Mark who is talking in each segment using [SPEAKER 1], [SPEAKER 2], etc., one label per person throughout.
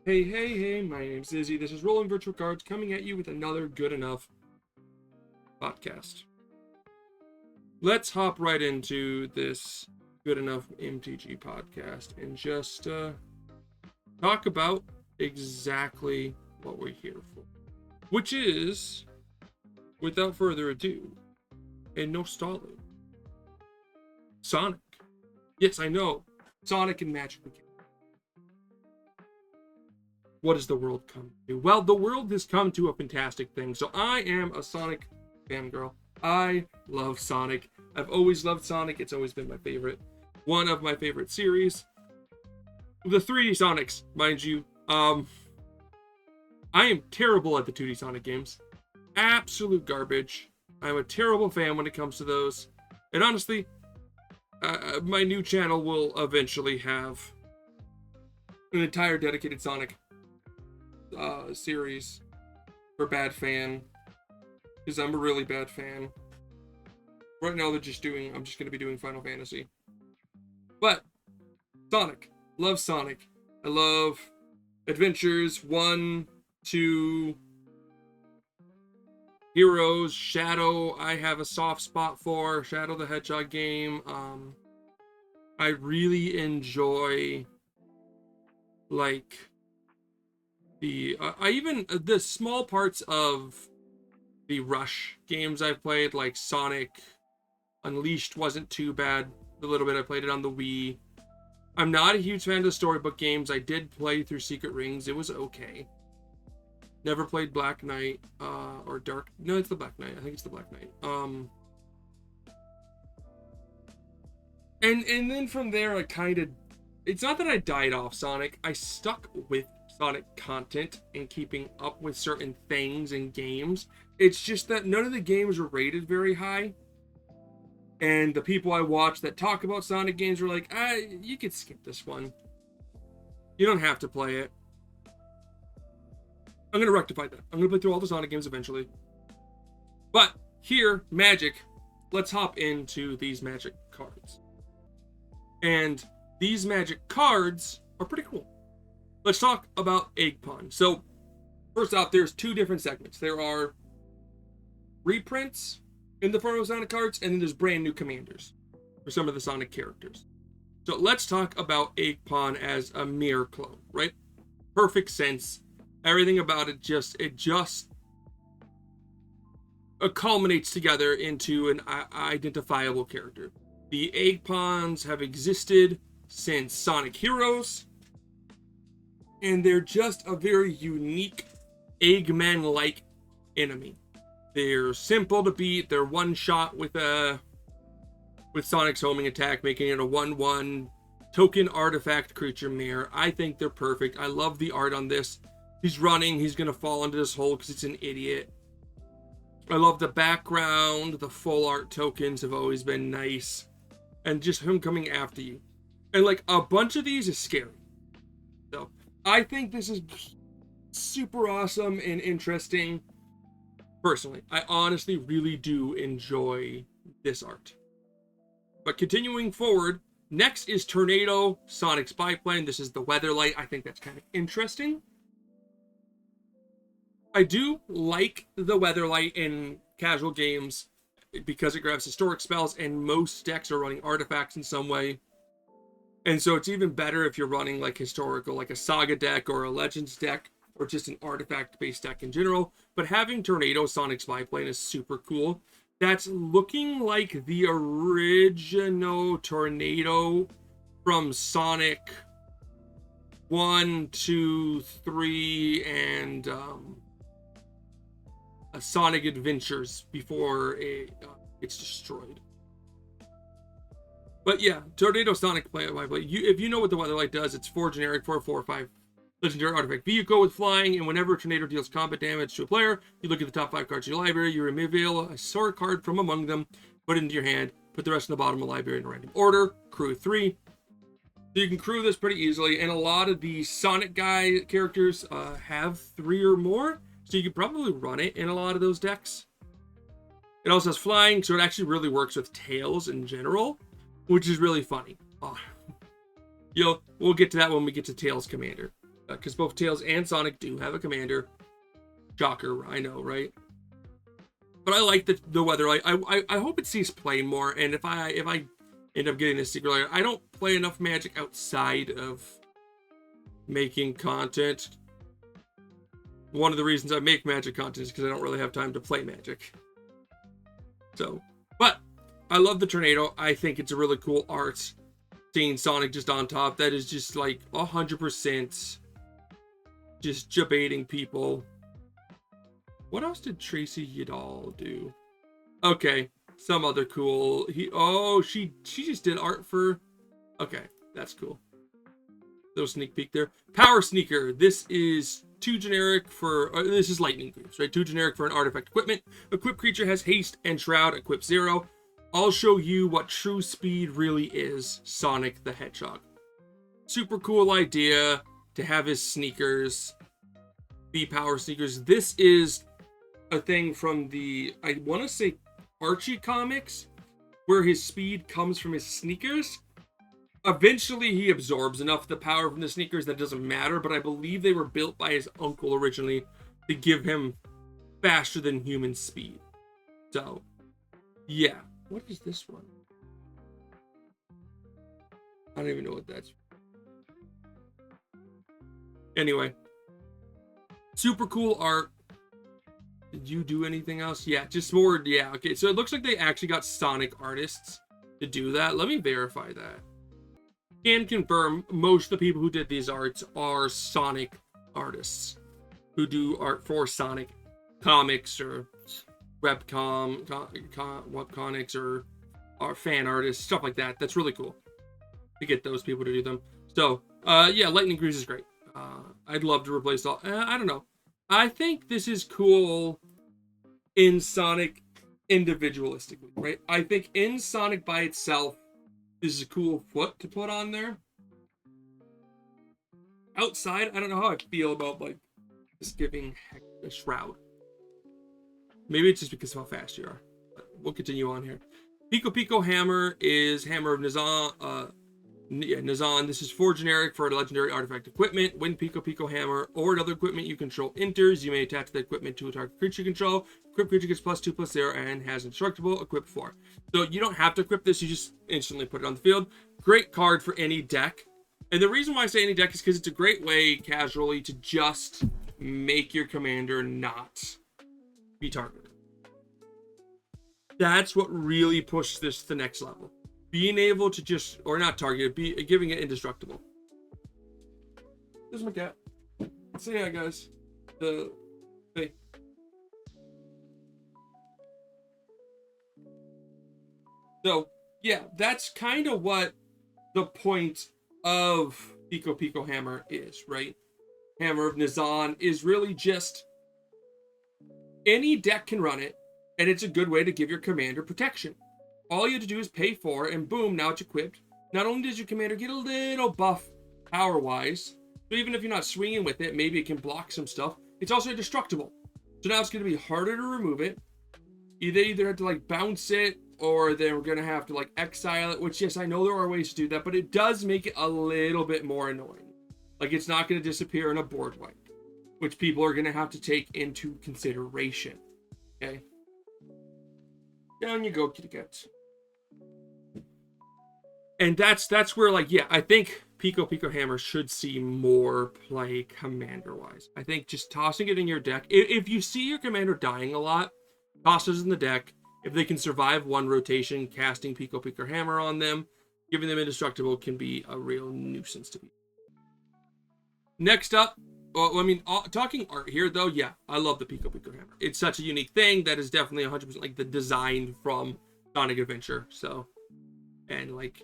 [SPEAKER 1] Hey, hey, hey, my name's Izzy. This is Rolling Virtual Cards coming at you with another Good Enough podcast. Let's hop right into this Good Enough MTG podcast and just talk about exactly what we're here for. Which is, without further ado, and no stalling, Sonic. Yes, I know, Sonic and Magic the Gathering. What has the world come to? Well, the world has come to a fantastic thing. So I am a Sonic fangirl. I love Sonic. I've always loved Sonic. It's always been my favorite. One of my favorite series. The 3D Sonics, mind you. I am terrible at the 2D Sonic games. Absolute garbage. I'm a terrible fan when it comes to those. And honestly, my new channel will eventually have an entire dedicated Sonic series for bad fan, because I'm a really bad fan. Right now I'm just going to be doing Final Fantasy. But Sonic, love Sonic. I love Adventures 1, 2, Heroes, Shadow. I have a soft spot for Shadow the Hedgehog game. I really enjoy like the small parts of the Rush games I've played, like Sonic Unleashed wasn't too bad. The little bit I played it on the Wii. I'm not a huge fan of the storybook games. I did play through Secret Rings. It was okay. Never played Black Knight or Dark. No, it's the Black Knight. I think it's the Black Knight. And then from there, it's not that I died off Sonic. I stuck with Sonic content and keeping up with certain things in games. It's just that none of the games were rated very high. And the people I watch that talk about Sonic games were like, you could skip this one. You don't have to play it. I'm going to rectify that. I'm going to play through all the Sonic games eventually. But here, Magic, let's hop into these Magic cards. And these Magic cards are pretty cool. Let's talk about Egg Pawn. So, first off, there's two different segments. There are reprints in the form of Sonic cards, and then there's brand new commanders for some of the Sonic characters. So let's talk about Egg Pawn as a mirror clone, right? Perfect sense. Everything about it just culminates together into an identifiable character. The Egg Pawns have existed since Sonic Heroes, and they're just a very unique Eggman-like enemy. They're simple to beat. They're one shot with Sonic's homing attack, making it a 1/1 token artifact creature mirror. I think they're perfect. I love the art on this. He's running. He's going to fall into this hole because it's an idiot. I love the background. The full art tokens have always been nice. And just him coming after you. And like a bunch of these is scary. So I think this is super awesome and interesting. Personally, I honestly really do enjoy this art. But continuing forward, next is Tornado Sonic Spy Plane. This is the Weatherlight. I think that's kind of interesting. I do like the Weatherlight in casual games because it grabs historic spells, and most decks are running artifacts in some way. And so it's even better if you're running like historical, like a Saga deck or a Legends deck, or just an artifact-based deck in general. But having Tornado Sonic Spy Plane is super cool. That's looking like the original Tornado from Sonic 1, 2, 3, and Sonic Adventures before it's destroyed. But yeah, Tornado Sonic Plane. If you know what the Weatherlight does, it's 4 generic, 4, 4, 5 legendary artifact vehicle with flying, and whenever a tornado deals combat damage to a player, you look at the top 5 cards of your library, you reveal a sword card from among them, put it into your hand, put the rest in the bottom of the library in a random order, crew 3. So you can crew this pretty easily, and a lot of the Sonic guy characters have 3 or more, so you could probably run it in a lot of those decks. It also has flying, so it actually really works with Tails in general, which is really funny. We'll get to that when we get to Tails Commander. because both Tails and Sonic do have a commander. Shocker, I know, right? But I like the weather. I hope it sees play more. And if I end up getting this secret layer, I don't play enough Magic outside of making content. One of the reasons I make Magic content is because I don't really have time to play Magic. So, but I love the tornado. I think it's a really cool art. Seeing Sonic just on top, that is just like 100% just debating people. What else did Tracy Udall do? Okay, some other cool. She just did art for. Okay, that's cool. Little sneak peek there. Power Sneaker. This is too generic for. This is lightning boots, right? Too generic for an artifact equipment. Equipped creature has haste and shroud. Equip 0. I'll show you what true speed really is. Sonic the Hedgehog. Super cool idea to have his sneakers be power sneakers. This is a thing from the, I want to say, Archie comics, where his speed comes from his sneakers. Eventually, he absorbs enough of the power from the sneakers that doesn't matter, but I believe they were built by his uncle originally to give him faster than human speed. So, yeah. What is this one? I don't even know what that's. Anyway. Super cool art. Did you do anything else? Yeah, just more. Yeah, okay. So it looks like they actually got Sonic artists to do that. Let me verify that. Can confirm most of the people who did these arts are Sonic artists who do art for Sonic comics or webcomics or fan artists, stuff like that. That's really cool to get those people to do them. So, yeah, Lightning Cruise is great. I'd love to replace all. I don't know. I think this is cool in Sonic individualistically, right? I think in Sonic by itself, this is a cool foot to put on there. Outside, I don't know how I feel about like just giving Heck a shroud. Maybe it's just because of how fast you are. But we'll continue on here. Pico Pico Hammer is Hammer of Nizan. Nizan. This is 4 generic for legendary artifact equipment. When Pico Pico Hammer or another equipment you control enters, you may attach the equipment to a target creature you control. Equipped creature gets +2/+0 and has indestructible. Equip 4. So you don't have to equip this, you just instantly put it on the field. Great card for any deck. And the reason why I say any deck is because it's a great way casually to just make your commander not be targeted. That's what really pushed this to the next level. Being able to just, or not target, giving it indestructible. There's my cat. Say hi, guys. Hey. So, yeah, that's kind of what the point of Pico Pico Hammer is, right? Hammer of Nizan is really just any deck can run it, and it's a good way to give your commander protection. All you have to do is pay for it, and boom, now it's equipped. Not only does your commander get a little buff power-wise, so even if you're not swinging with it, maybe it can block some stuff, it's also indestructible. So now it's going to be harder to remove it. You either have to like bounce it, or they're going to have to like exile it, which yes, I know there are ways to do that, but it does make it a little bit more annoying. Like it's not going to disappear in a board wipe, which people are going to have to take into consideration. Okay? Down you go, kitty cats. And that's where, like, yeah, I think Pico Pico Hammer should see more play commander-wise. I think just tossing it in your deck, if you see your commander dying a lot, toss it in the deck. If they can survive one rotation, casting Pico Pico Hammer on them, giving them indestructible can be a real nuisance to be. Next up, well, I mean, talking art here, though, yeah, I love the Pico Pico Hammer. It's such a unique thing that is definitely 100% like the design from Sonic Adventure. So, and like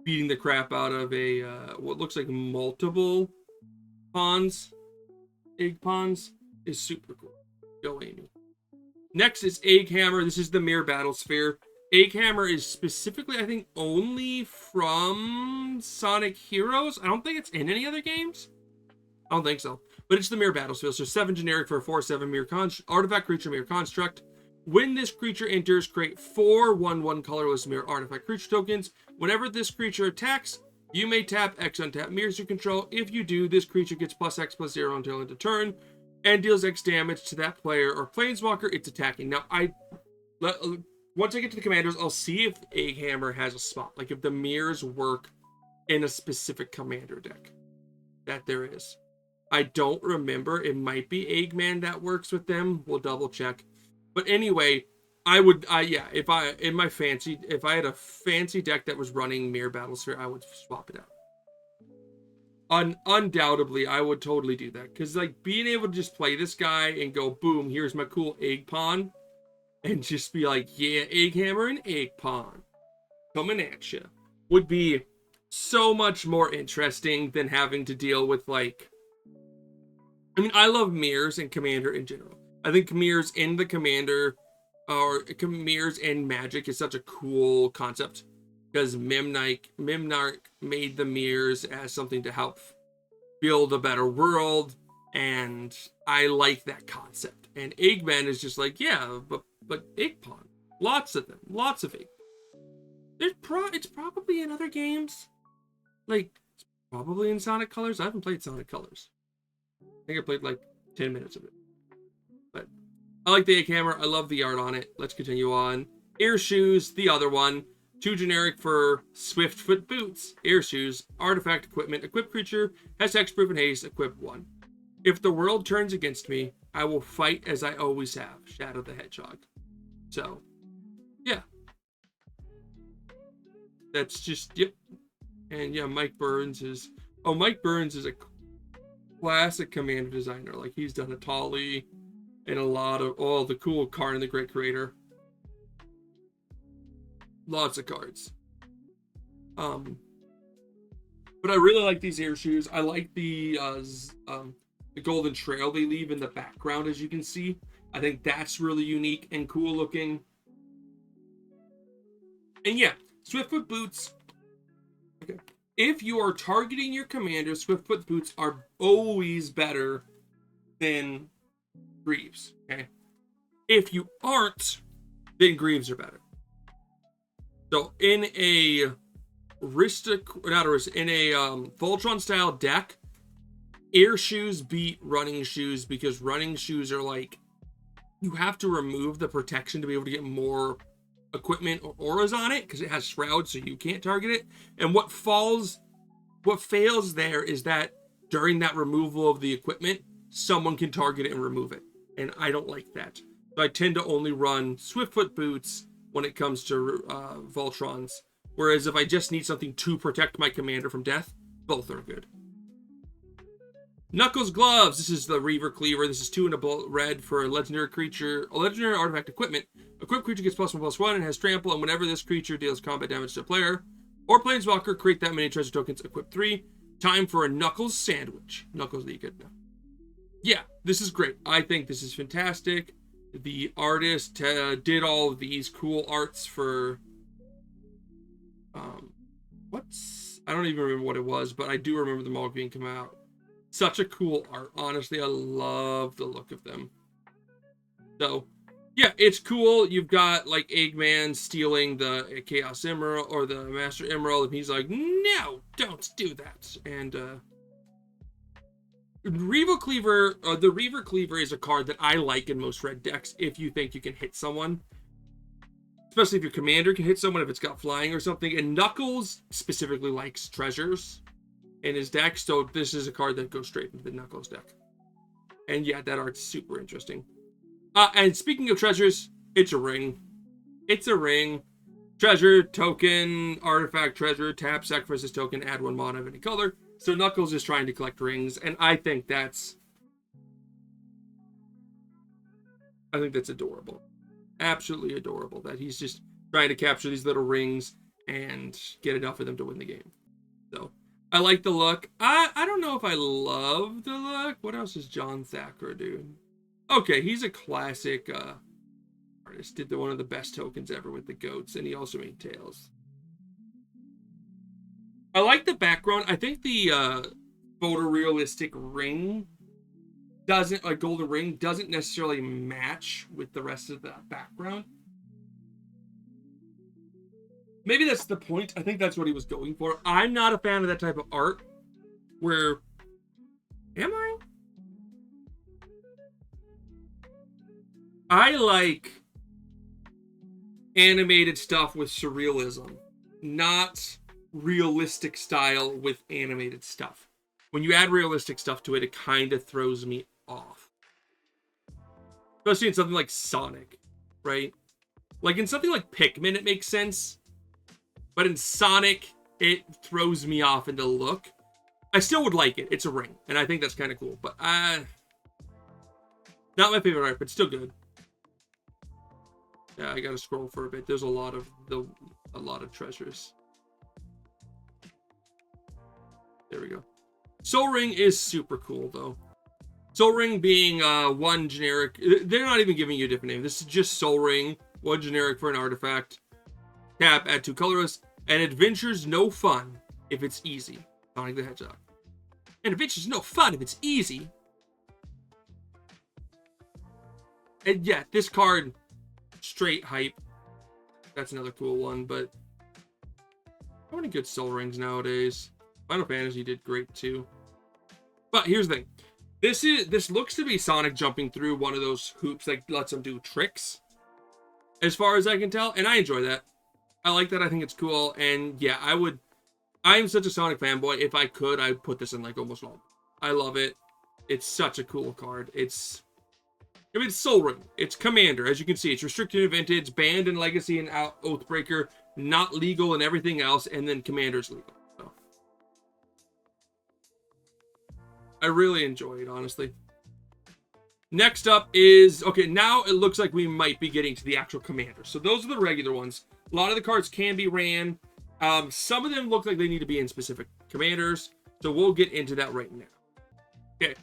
[SPEAKER 1] beating the crap out of a what looks like multiple pawns, egg pawns, is super cool. Go Amy. Next is Egg Hammer. This is the Mirror Battle Sphere. Egg Hammer is specifically, I think, only from Sonic Heroes. I don't think it's in any other games. I don't think so. But it's the Mirror Battlefield. So 7 generic for a 4/7 mirror artifact creature mirror construct. When this creature enters, create 4 1/1 colorless mirror artifact creature tokens. Whenever this creature attacks, You may tap X untap mirrors you control. If you do, this creature gets +X/+0 until end of turn and deals X damage to that player or planeswalker it's attacking. Now, once I get to the commanders, I'll see if Egghammer has a spot. Like if the mirrors work in a specific commander deck. That there is. I don't remember. It might be Eggman that works with them. We'll double check. But anyway, if I had a fancy deck that was running Mirror Battlesphere, I would swap it out. Undoubtedly, I would totally do that. Because, like, being able to just play this guy and go, boom, here's my cool Egg Pawn. And just be like, yeah, Egghammer and Egg Pawn coming at you. Would be so much more interesting than having to deal with, like... I mean, I love mirrors and Commander in general. I think mirrors in the Commander, or mirrors in Magic is such a cool concept. Because Mimnarch made the mirrors as something to help build a better world. And I like that concept. And Eggman is just like, yeah, but Egg Pawn. Lots of them. Lots of Egg. It's probably in other games. Like, it's probably in Sonic Colors. I haven't played Sonic Colors. I think I played like 10 minutes of it. But I like the Egghammer. I love the art on it. Let's continue on. Air Shoes, the other one. Too generic for Swiftfoot Boots. Air Shoes, artifact equipment. Equip creature has hexproof and haste. Equip 1. If the world turns against me, I will fight as I always have. Shadow the Hedgehog. So, yeah. That's just, yep. And yeah, Mike Burns is a classic Commander designer. Like, he's done Atali and a lot of all the cool Karn the Great Creator. Lots of cards. But I really like these Air Shoes. I like the golden trail they leave in the background, as you can see. I think that's really unique and cool looking. And yeah, Swiftfoot Boots. Okay. If you are targeting your commander, Swiftfoot Boots are always better than Greaves. Okay. If you aren't, then Greaves are better. So in a Voltron style deck, Air Shoes beat Running Shoes because Running Shoes are like, you have to remove the protection to be able to get more equipment or auras on it because it has Shroud, so you can't target it. And what fails there is that during that removal of the equipment, someone can target it and remove it. And I don't like that. So I tend to only run Swiftfoot Boots when it comes to Voltrons. Whereas if I just need something to protect my commander from death, both are good. Knuckles Gloves. This is the Reaver Cleaver. This is 2 and a red for a legendary creature, a legendary artifact equipment. Equipped creature gets +1/+1 and has trample, and whenever this creature deals combat damage to a player or planeswalker, create that many treasure tokens. Equip 3. Time for a Knuckles sandwich. Knuckles that you could know. Yeah, this is great. I think this is fantastic. The artist did all of these cool arts for I don't even remember what it was, but I do remember them all being come out. Such a cool art. Honestly, I love the look of them. So, yeah, it's cool. You've got, like, Eggman stealing the Chaos Emerald, or the Master Emerald, and he's like, no, don't do that. And, the Reaver Cleaver is a card that I like in most red decks if you think you can hit someone. Especially if your commander can hit someone, if it's got flying or something. And Knuckles specifically likes treasures in his deck, so this is a card that goes straight into the Knuckles deck. And yeah, that art's super interesting. And speaking of treasures, it's a ring. It's a ring. Treasure, token, artifact, treasure, tap, sacrifice this token, add 1 mana of any color. So Knuckles is trying to collect rings, and I think that's adorable. Absolutely adorable that he's just trying to capture these little rings and get enough of them to win the game. So I like the look. I don't know if I love the look. What else does John Thacker do? Okay, he's a classic artist. Did one of the best tokens ever with the goats, and he also made tails. I like the background. I think the photorealistic ring golden ring doesn't necessarily match with the rest of the background. maybe that's the point. I think that's what he was going for. I'm not a fan of that type of art where, am I? I like animated stuff with surrealism, not realistic style with animated stuff. When you add realistic stuff to it, it kind of throws me off. Especially in something like Sonic, right? Like in something like Pikmin, it makes sense. But in Sonic, it throws me off in the look. I still would like it. It's a ring. And I think that's kind of cool. But not my favorite art, but still good. Yeah, I gotta scroll for a bit. There's a lot of treasures. There we go. Soul Ring is super cool though. Soul Ring being one generic. They're not even giving you a different name. This is just Soul Ring, one generic for an artifact. Tap, add 2 colorless, and adventure's no fun if it's easy. Sonic the Hedgehog. And adventure's no fun if it's easy. And yeah, this card, straight hype. That's another cool one, but how many good Soul Rings nowadays? Final Fantasy did great too. But here's the thing. This looks to be Sonic jumping through one of those hoops that lets him do tricks. As far as I can tell, and I enjoy that. I like that. I think it's cool. And yeah, I'm such a Sonic fanboy. If I could, I'd put this in like almost all. I love it. It's such a cool card. It's Soul Ring. It's Commander. As you can see, it's restricted in Vintage, banned in Legacy and Oathbreaker, not legal in everything else, and then Commander's legal. So I really enjoy it, honestly. Next up is, okay, now it looks like we might be getting to the actual Commander. So those are the regular ones. A lot of the cards can be ran. Some of them look like they need to be in specific Commanders. So we'll get into that right now. Okay.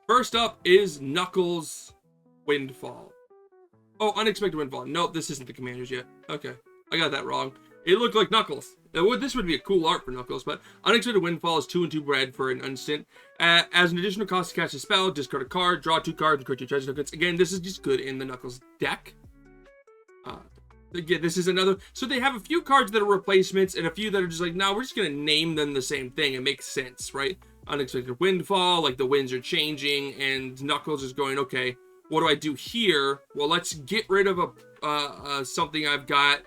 [SPEAKER 1] First up is Knuckles Windfall. Oh, Unexpected Windfall. Nope, this isn't the Commanders yet. Okay. I got that wrong. It looked like Knuckles. This would be a cool art for Knuckles, but Unexpected Windfall is 2 and 2 red for an instant. As an additional cost to cast a spell, discard a card, draw 2 cards, and create 2 treasure tokens. Again, this is just good in the Knuckles deck. Again, this is another. So they have a few cards that are replacements and a few that are just like, no, we're just going to name them the same thing. It makes sense, right? Unexpected Windfall, like the winds are changing, and Knuckles is going, okay, what do I do here? Well, let's get rid of something I've got,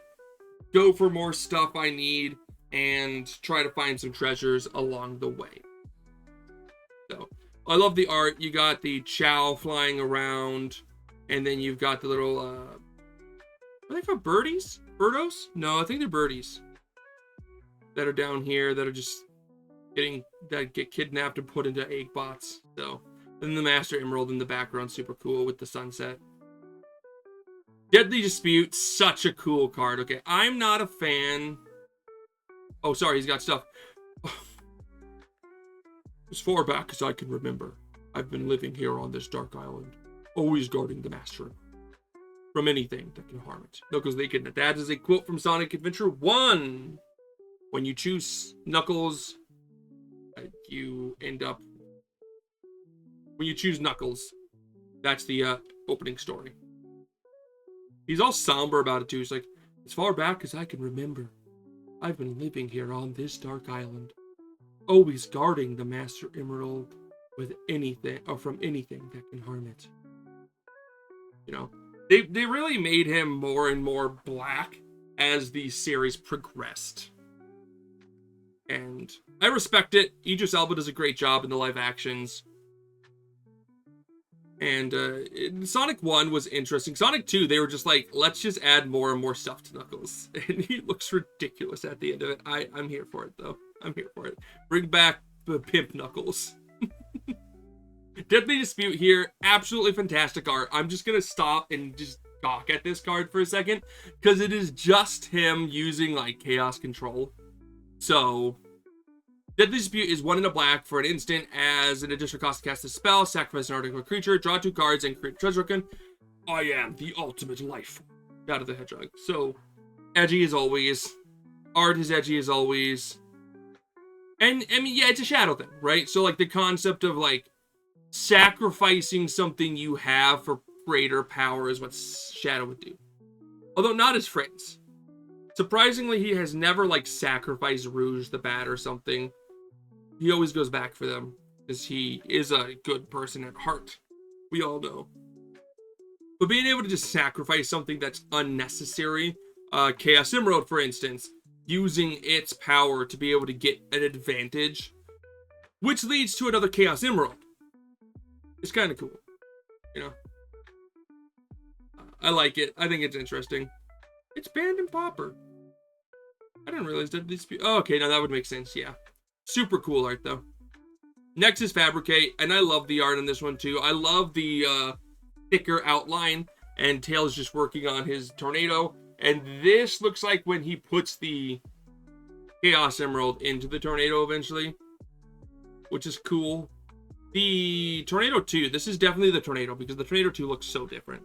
[SPEAKER 1] go for more stuff I need, and try to find some treasures along the way. So, I love the art. You got the Chow flying around, and then you've got the little, are they called birdies? Birdos? No, I think they're birdies. That are down here, that are just get kidnapped and put into egg bots. So, and then the Master Emerald in the background, super cool with the sunset. Deadly Dispute, such a cool card. Okay, I'm not a fan. Oh, sorry, he's got stuff. As far back as I can remember, I've been living here on this dark island, always guarding the Master from anything that can harm it. Knuckles the Echidna. That is a quote from Sonic Adventure 1. When you choose Knuckles, you end up... When you choose Knuckles, that's the opening story. He's all somber about it too. He's like, as far back as I can remember, I've been living here on this dark island, always guarding the Master Emerald with anything, or from anything that can harm it. You know, they really made him more and more black as the series progressed. And I respect it. Idris Elba does a great job in the live actions. And Sonic 1 was interesting. Sonic 2, they were just like, let's just add more and more stuff to Knuckles. And he looks ridiculous at the end of it. I'm here for it, though. I'm here for it. Bring back the Pimp Knuckles. Deadly Dispute here. Absolutely fantastic art. I'm just going to stop and just gawk at this card for a second, because it is just him using, like, Chaos Control. So... Deadly Dispute is 1 in a black for an instant. As an additional cost to cast a spell, sacrifice an article creature, draw 2 cards, and create a treasure token. I am the ultimate life. Out of the Hedgehog. So, edgy as always. Art is edgy as always. And, I mean, yeah, it's a shadow thing, right? So, like, the concept of, like, sacrificing something you have for greater power is what Shadow would do. Although not his friends. Surprisingly, he has never, like, sacrificed Rouge the Bat or something. He always goes back for them, because he is a good person at heart. We all know. But being able to just sacrifice something that's unnecessary, Chaos Emerald, for instance, using its power to be able to get an advantage, which leads to another Chaos Emerald. It's kind of cool, you know? I like it. I think it's interesting. It's banned in Pauper. I didn't realize that these... Oh, okay, now that would make sense, yeah. Super cool art, though. Next is Fabricate, and I love the art on this one, too. I love the thicker outline, and Tails just working on his tornado. And this looks like when he puts the Chaos Emerald into the tornado eventually, which is cool. The Tornado 2, this is definitely the Tornado, because the Tornado 2 looks so different.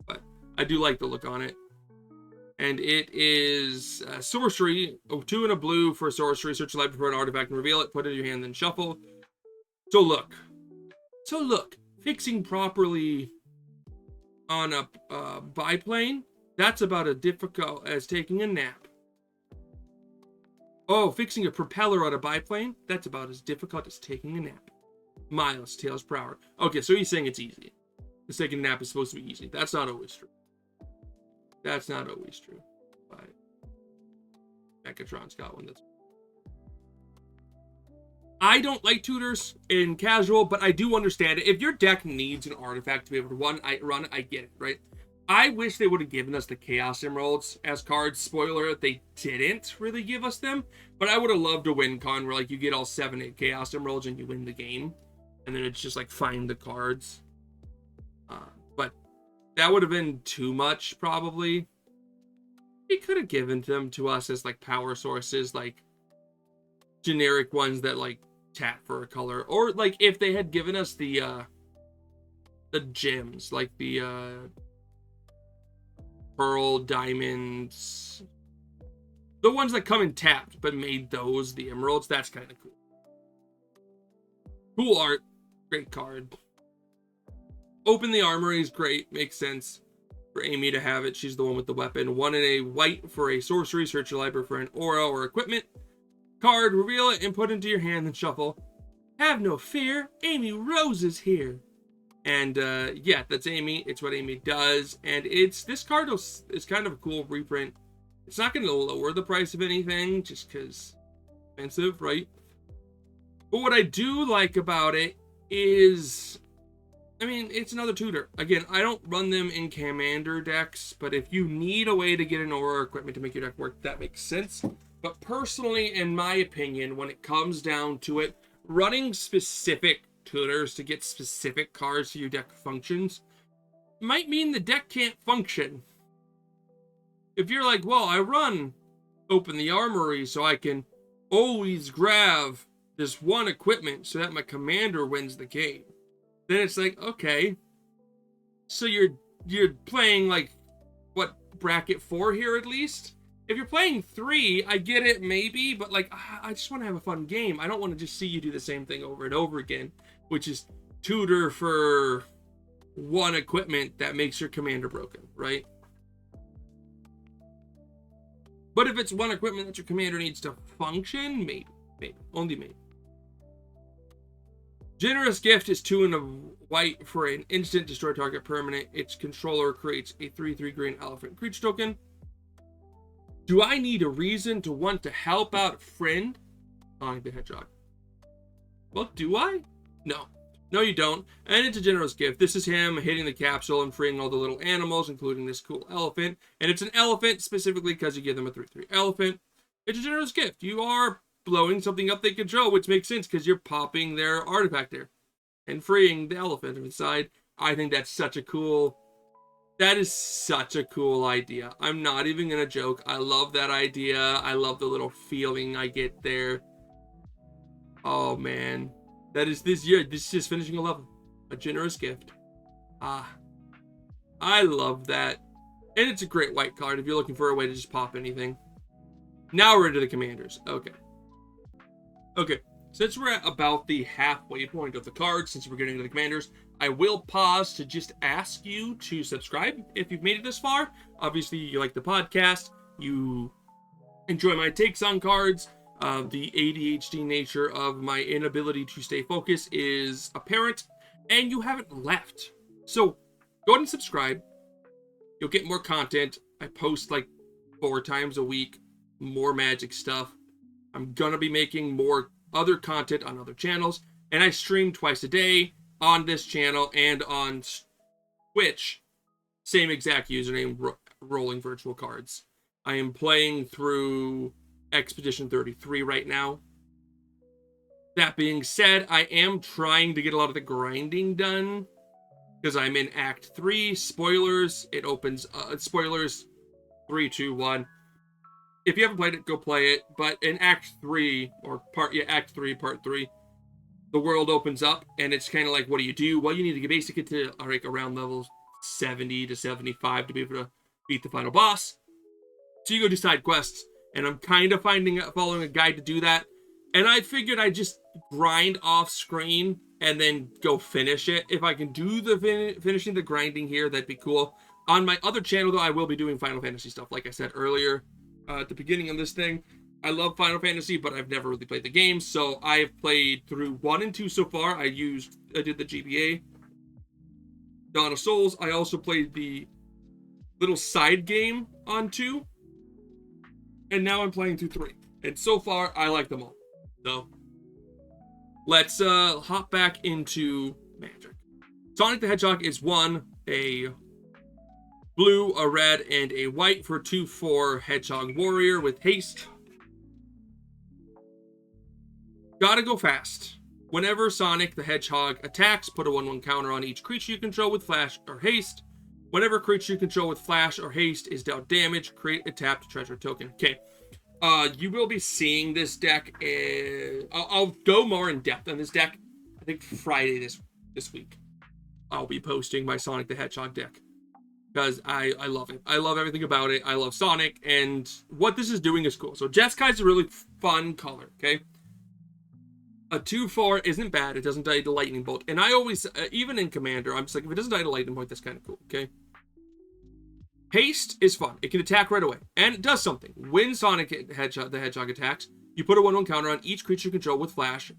[SPEAKER 1] But I do like the look on it. And it is sorcery, 2 and a blue for sorcery. Search your library for an artifact and reveal it. Put it in your hand, then shuffle. So look, fixing properly on a biplane, that's about as difficult as taking a nap. Oh, fixing a propeller on a biplane, that's about as difficult as taking a nap. Miles, Tails per hour. Okay, so he's saying it's easy. The taking a nap is supposed to be easy. That's not always true. That's not always true. But Megatron's got one that's... I don't like tutors in casual, but I do understand it. If your deck needs an artifact to be able to run it, I get it, right? I wish they would have given us the Chaos Emeralds as cards. Spoiler, they didn't really give us them. But I would have loved a win con where, like, you get all 7-8 Chaos Emeralds and you win the game. And then it's just, like, find the cards. But that would have been too much, probably. He could have given them to us as, like, power sources, like, generic ones that, like, tap for a color. Or, like, if they had given us the gems, like the, Pearl, Diamonds, the ones that come in tapped, but made those the Emeralds, that's kind of cool. Cool art. Great card. Open the Armory is great. Makes sense for Amy to have it. She's the one with the weapon. 1 and a white for a sorcery. Search your library for an aura or equipment card. Reveal it and put it into your hand and shuffle. Have no fear. Amy Rose is here. And yeah, that's Amy. It's what Amy does. And this card is kind of a cool reprint. It's not going to lower the price of anything just because expensive, right? But what I do like about it is, I mean, it's another tutor. Again, I don't run them in Commander decks, but if you need a way to get an aura equipment to make your deck work, that makes sense. But personally, in my opinion, when it comes down to it, running specific tutors to get specific cards to your deck functions might mean the deck can't function. If you're like, well, I run Open the Armory so I can always grab this one equipment so that my commander wins the game, then it's like, okay, so you're playing, like, what, bracket 4 here at least? If you're playing 3, I get it, maybe, but, like, I just want to have a fun game. I don't want to just see you do the same thing over and over again, which is tutor for one equipment that makes your commander broken, right? But if it's one equipment that your commander needs to function, maybe, only maybe. Generous Gift is 2 and a white for an instant destroy target permanent. Its controller creates a 3/3 green elephant creature token. Do I need a reason to want to help out a friend? Sonic the Hedgehog. Well, do I? No. No, you don't. And it's a Generous Gift. This is him hitting the capsule and freeing all the little animals, including this cool elephant. And it's an elephant specifically because you give them a 3/3 elephant. It's a Generous Gift. You are blowing something up they control, which makes sense because you're popping their artifact there and freeing the elephant inside. I think that's such a cool... That is such a cool idea. I'm not even going to joke. I love that idea. I love the little feeling I get there. Oh, man. That is this year. This is just finishing a level. A Generous Gift. I love that. And it's a great white card if you're looking for a way to just pop anything. Now we're into the commanders. Okay, since we're at about the halfway point of the card, since we're getting to the commanders, I will pause to just ask you to subscribe if you've made it this far. Obviously, you like the podcast, you enjoy my takes on cards. The ADHD nature of my inability to stay focused is apparent, and you haven't left. So go ahead and subscribe. You'll get more content. I post like 4 times a week, more Magic stuff. I'm gonna be making more other content on other channels, and I stream twice a day on this channel and on Twitch. Same exact username, Rolling Virtual Cards. I am playing through Expedition 33 right now. That being said, I am trying to get a lot of the grinding done because I'm in Act 3. Spoilers. It opens. Spoilers. 3, 2, 1. If you haven't played it, go play it. But in Act 3 or Act 3, Part 3, the world opens up and it's kind of like, what do you do? Well, you need to basically get to like around levels 70 to 75 to be able to beat the final boss. So you go do side quests, and I'm kind of following a guide to do that. And I figured I'd just grind off screen and then go finish it. If I can do the finishing the grinding here, that'd be cool. On my other channel, though, I will be doing Final Fantasy stuff, like I said earlier at the beginning of this thing. I love Final Fantasy, but I've never really played the game, so I have played through 1 and 2 so far. I did the GBA, Dawn of Souls. I also played the little side game on 2, and now I'm playing through 3. And so far, I like them all. So let's hop back into Magic. Sonic the Hedgehog is a blue, a red, and a white for 2/4 Hedgehog Warrior with haste. Gotta go fast. Whenever Sonic the Hedgehog attacks, put a 1/1 counter on each creature you control with flash or haste. Whenever a creature you control with flash or haste is dealt damage, create a tapped treasure token. Okay. You will be seeing this deck. I'll go more in depth on this deck. I think Friday this week. I'll be posting my Sonic the Hedgehog deck because I love it. I love everything about it. I love Sonic, and what this is doing is cool. So Jeskai is a really fun color. Okay. A 2/4 isn't bad. It doesn't die to lightning bolt, and I always, even in Commander, I'm just like, if it doesn't die to lightning bolt, that's kind of cool. Okay. Haste is fun. It can attack right away, and it does something. When Sonic the Hedgehog attacks, you put a 1/1 counter on each creature you control with flash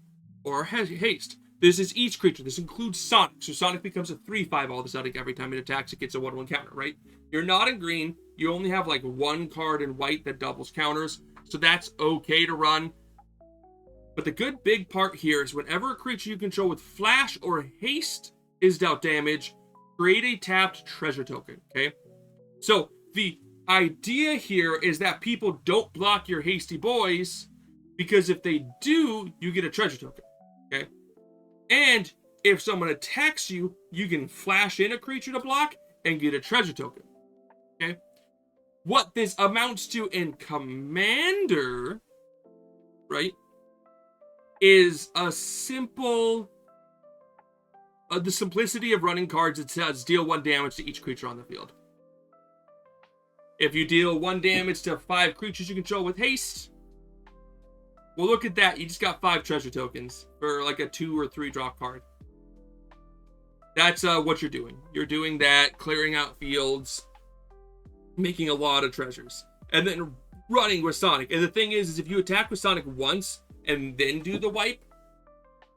[SPEAKER 1] or haste. This is each creature. This includes Sonic. So Sonic becomes a 3/5 all of a sudden every time it attacks. It gets a 1/1 counter, right? You're not in green. You only have like 1 card in white that doubles counters, so that's okay to run. But the good big part here is whenever a creature you control with flash or haste is dealt damage, create a tapped treasure token. Okay. So the idea here is that people don't block your hasty boys, because if they do, you get a treasure token, okay? And if someone attacks you, you can flash in a creature to block and get a treasure token, okay? What this amounts to in Commander, right, is a simple, the simplicity of running cards that says deal 1 damage to each creature on the field. If you deal 1 damage to 5 creatures you control with haste, well, look at that. You just got 5 treasure tokens for like a 2 or 3 drop card. That's what you're doing. You're doing that, clearing out fields, making a lot of treasures, and then running with Sonic. And the thing is if you attack with Sonic once and then do the wipe,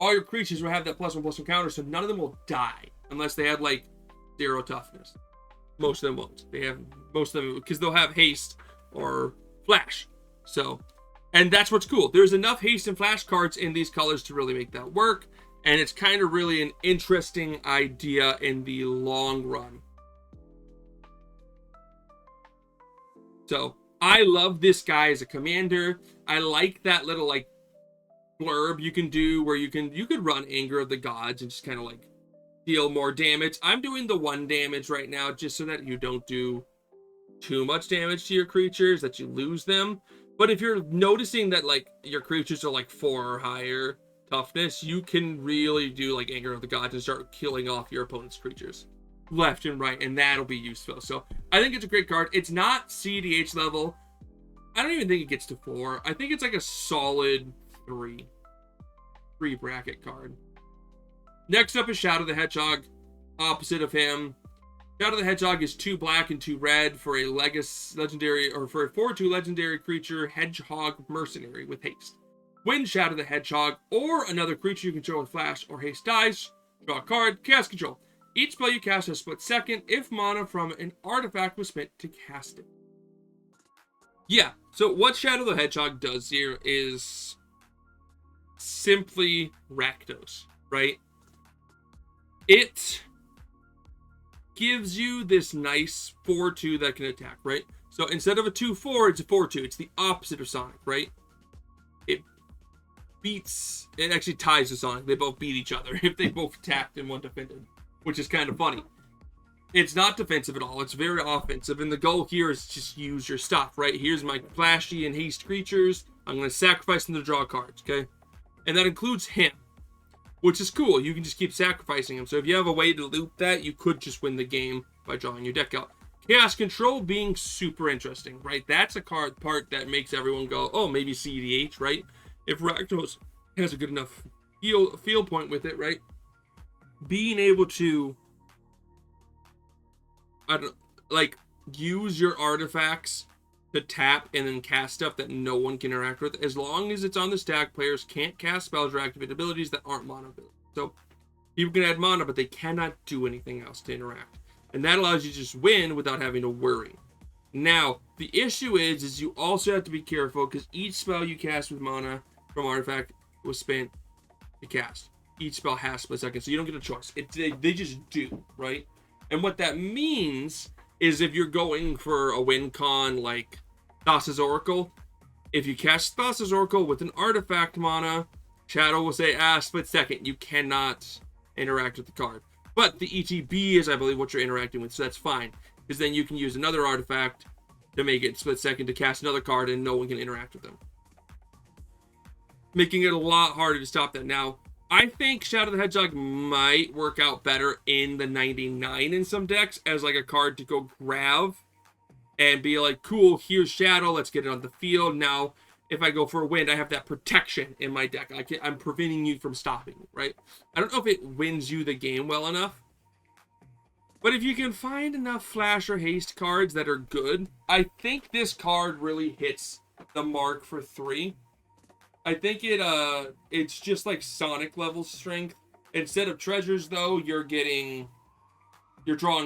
[SPEAKER 1] all your creatures will have that +1/+1 counter, so none of them will die unless they have like 0 toughness. Most of them won't. Most of them, because they'll have haste or flash. So, and that's what's cool. There's enough haste and flash cards in these colors to really make that work. And it's kind of really an interesting idea in the long run. So I love this guy as a commander. I like that little like blurb you can do where you could run Anger of the Gods and just kind of like deal more damage. I'm doing the 1 damage right now just so that you don't do too much damage to your creatures, that you lose them. But if you're noticing that like your creatures are like 4 or higher toughness, you can really do like Anger of the Gods and start killing off your opponent's creatures left and right, and that'll be useful. So I think it's a great card. It's not CDH level. I don't even think it gets to 4. I think it's like a solid 3 bracket card. Next up is Shadow the Hedgehog. Opposite of him, Shadow the Hedgehog is 2 black and 2 red for a legendary, or for a 4/2 legendary creature, Hedgehog Mercenary with haste. When Shadow the Hedgehog or another creature you control with flash or haste dies, draw a card, cast control. Each spell you cast has split second if mana from an artifact was spent to cast it. Yeah, so what Shadow the Hedgehog does here is simply Rakdos, right? It gives you this nice 4/2 that can attack, right? So instead of a 2/4, it's a 4/2. It's the opposite of Sonic, right? It actually ties to Sonic. They both beat each other if they both attacked and one defended, which is kind of funny. It's not defensive at all. It's very offensive, and the goal here is just use your stuff, right? Here's my flashy and haste creatures. I'm going to sacrifice them to draw cards, okay? And that includes him, which is cool. You can just keep sacrificing him. So if you have a way to loop that, you could just win the game by drawing your deck out. Chaos Control being super interesting, right? That's a part that makes everyone go, oh, maybe CDH, right? If Rakdos has a good enough feel point with it, right? Being able to, use your artifacts to tap and then cast stuff that no one can interact with. As long as it's on the stack, players can't cast spells or activate abilities that aren't mana abilities. So people can add mana, but they cannot do anything else to interact. And that allows you to just win without having to worry. Now, the issue is you also have to be careful because each spell you cast with mana from artifact was spent to cast. Each spell has split second, so you don't get a choice. They just do, right? And what that means is if you're going for a win con like Thassa's Oracle, if you cast Thassa's Oracle with an artifact mana, Shadow will say, split second. You cannot interact with the card. But the ETB is, I believe, what you're interacting with, so that's fine. Because then you can use another artifact to make it split second to cast another card and no one can interact with them. Making it a lot harder to stop that. Now, I think Shadow the Hedgehog might work out better in the 99 in some decks as like a card to go grab and be like, cool, here's Shadow, let's get it on the field. Now, if I go for a win, I have that protection in my deck. I'm preventing you from stopping, right? I don't know if it wins you the game well enough. But if you can find enough flash or haste cards that are good, I think this card really hits the mark for 3. I think it's just like Sonic level strength. Instead of treasures, though, you're drawing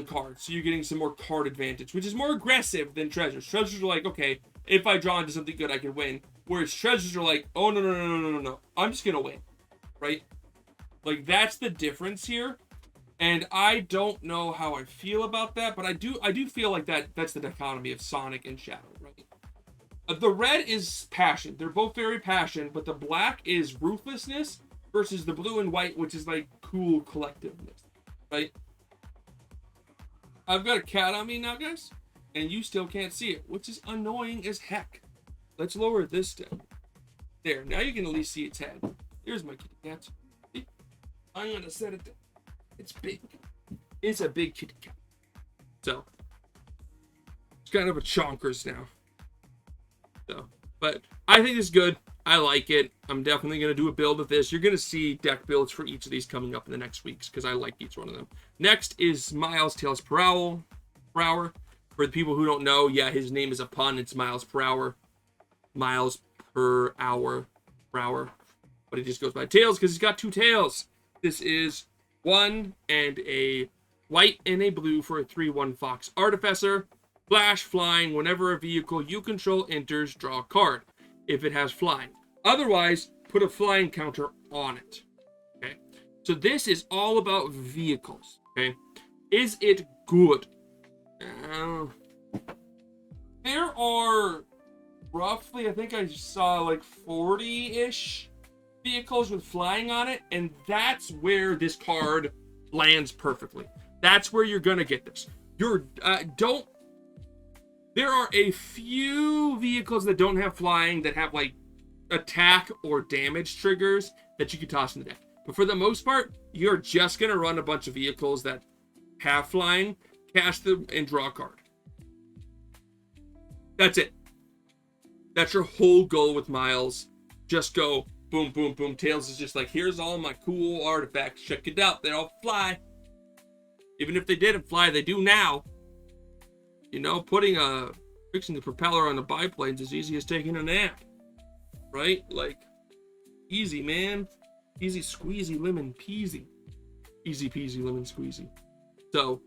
[SPEAKER 1] cards. So you're getting some more card advantage, which is more aggressive than treasures. Treasures are like, okay, if I draw into something good, I can win. Whereas treasures are like, oh, no. I'm just going to win, right? Like, that's the difference here. And I don't know how I feel about that, but I do feel like that's the dichotomy of Sonic and Shadow, right? The red is passion. They're both very passion, but the black is ruthlessness versus the blue and white, which is like cool collectiveness, right? I've got a cat on me now, guys, and you still can't see it, which is annoying as heck. Let's lower this down. There, now you can at least see its head. Here's my kitty cat. See? I'm gonna set it down. It's big. It's a big kitty cat. So, it's kind of a chonkers now. So, but I think it's good. I like it. I'm definitely going to do a build of this. You're going to see deck builds for each of these coming up in the next weeks because I like each one of them. Next is Miles Tails per Hour. For the people who don't know, yeah, his name is a pun. It's Miles per Hour. Miles per hour. But he just goes by Tails because he's got 2 tails. This is 1 and a white and a blue for a 3/1 Fox Artificer. Flash, flying, whenever a vehicle you control enters, draw a card. If it has flying. Otherwise, put a flying counter on it. Okay. So this is all about vehicles. Okay. Is it good? There are roughly, I think I saw like 40-ish vehicles with flying on it, and that's where this card lands perfectly. That's where you're gonna get this. There are a few vehicles that don't have flying that have like attack or damage triggers that you can toss in the deck. But for the most part, you're just going to run a bunch of vehicles that have flying, cast them, and draw a card. That's it. That's your whole goal with Miles. Just go boom, boom, boom. Tails is just like, here's all my cool artifacts. Check it out. They all fly. Even if they didn't fly, they do now. You know, fixing the propeller on the biplane's as easy as taking a nap. Right? Like, easy, man. Easy squeezy lemon peasy. Easy peasy lemon squeezy. So,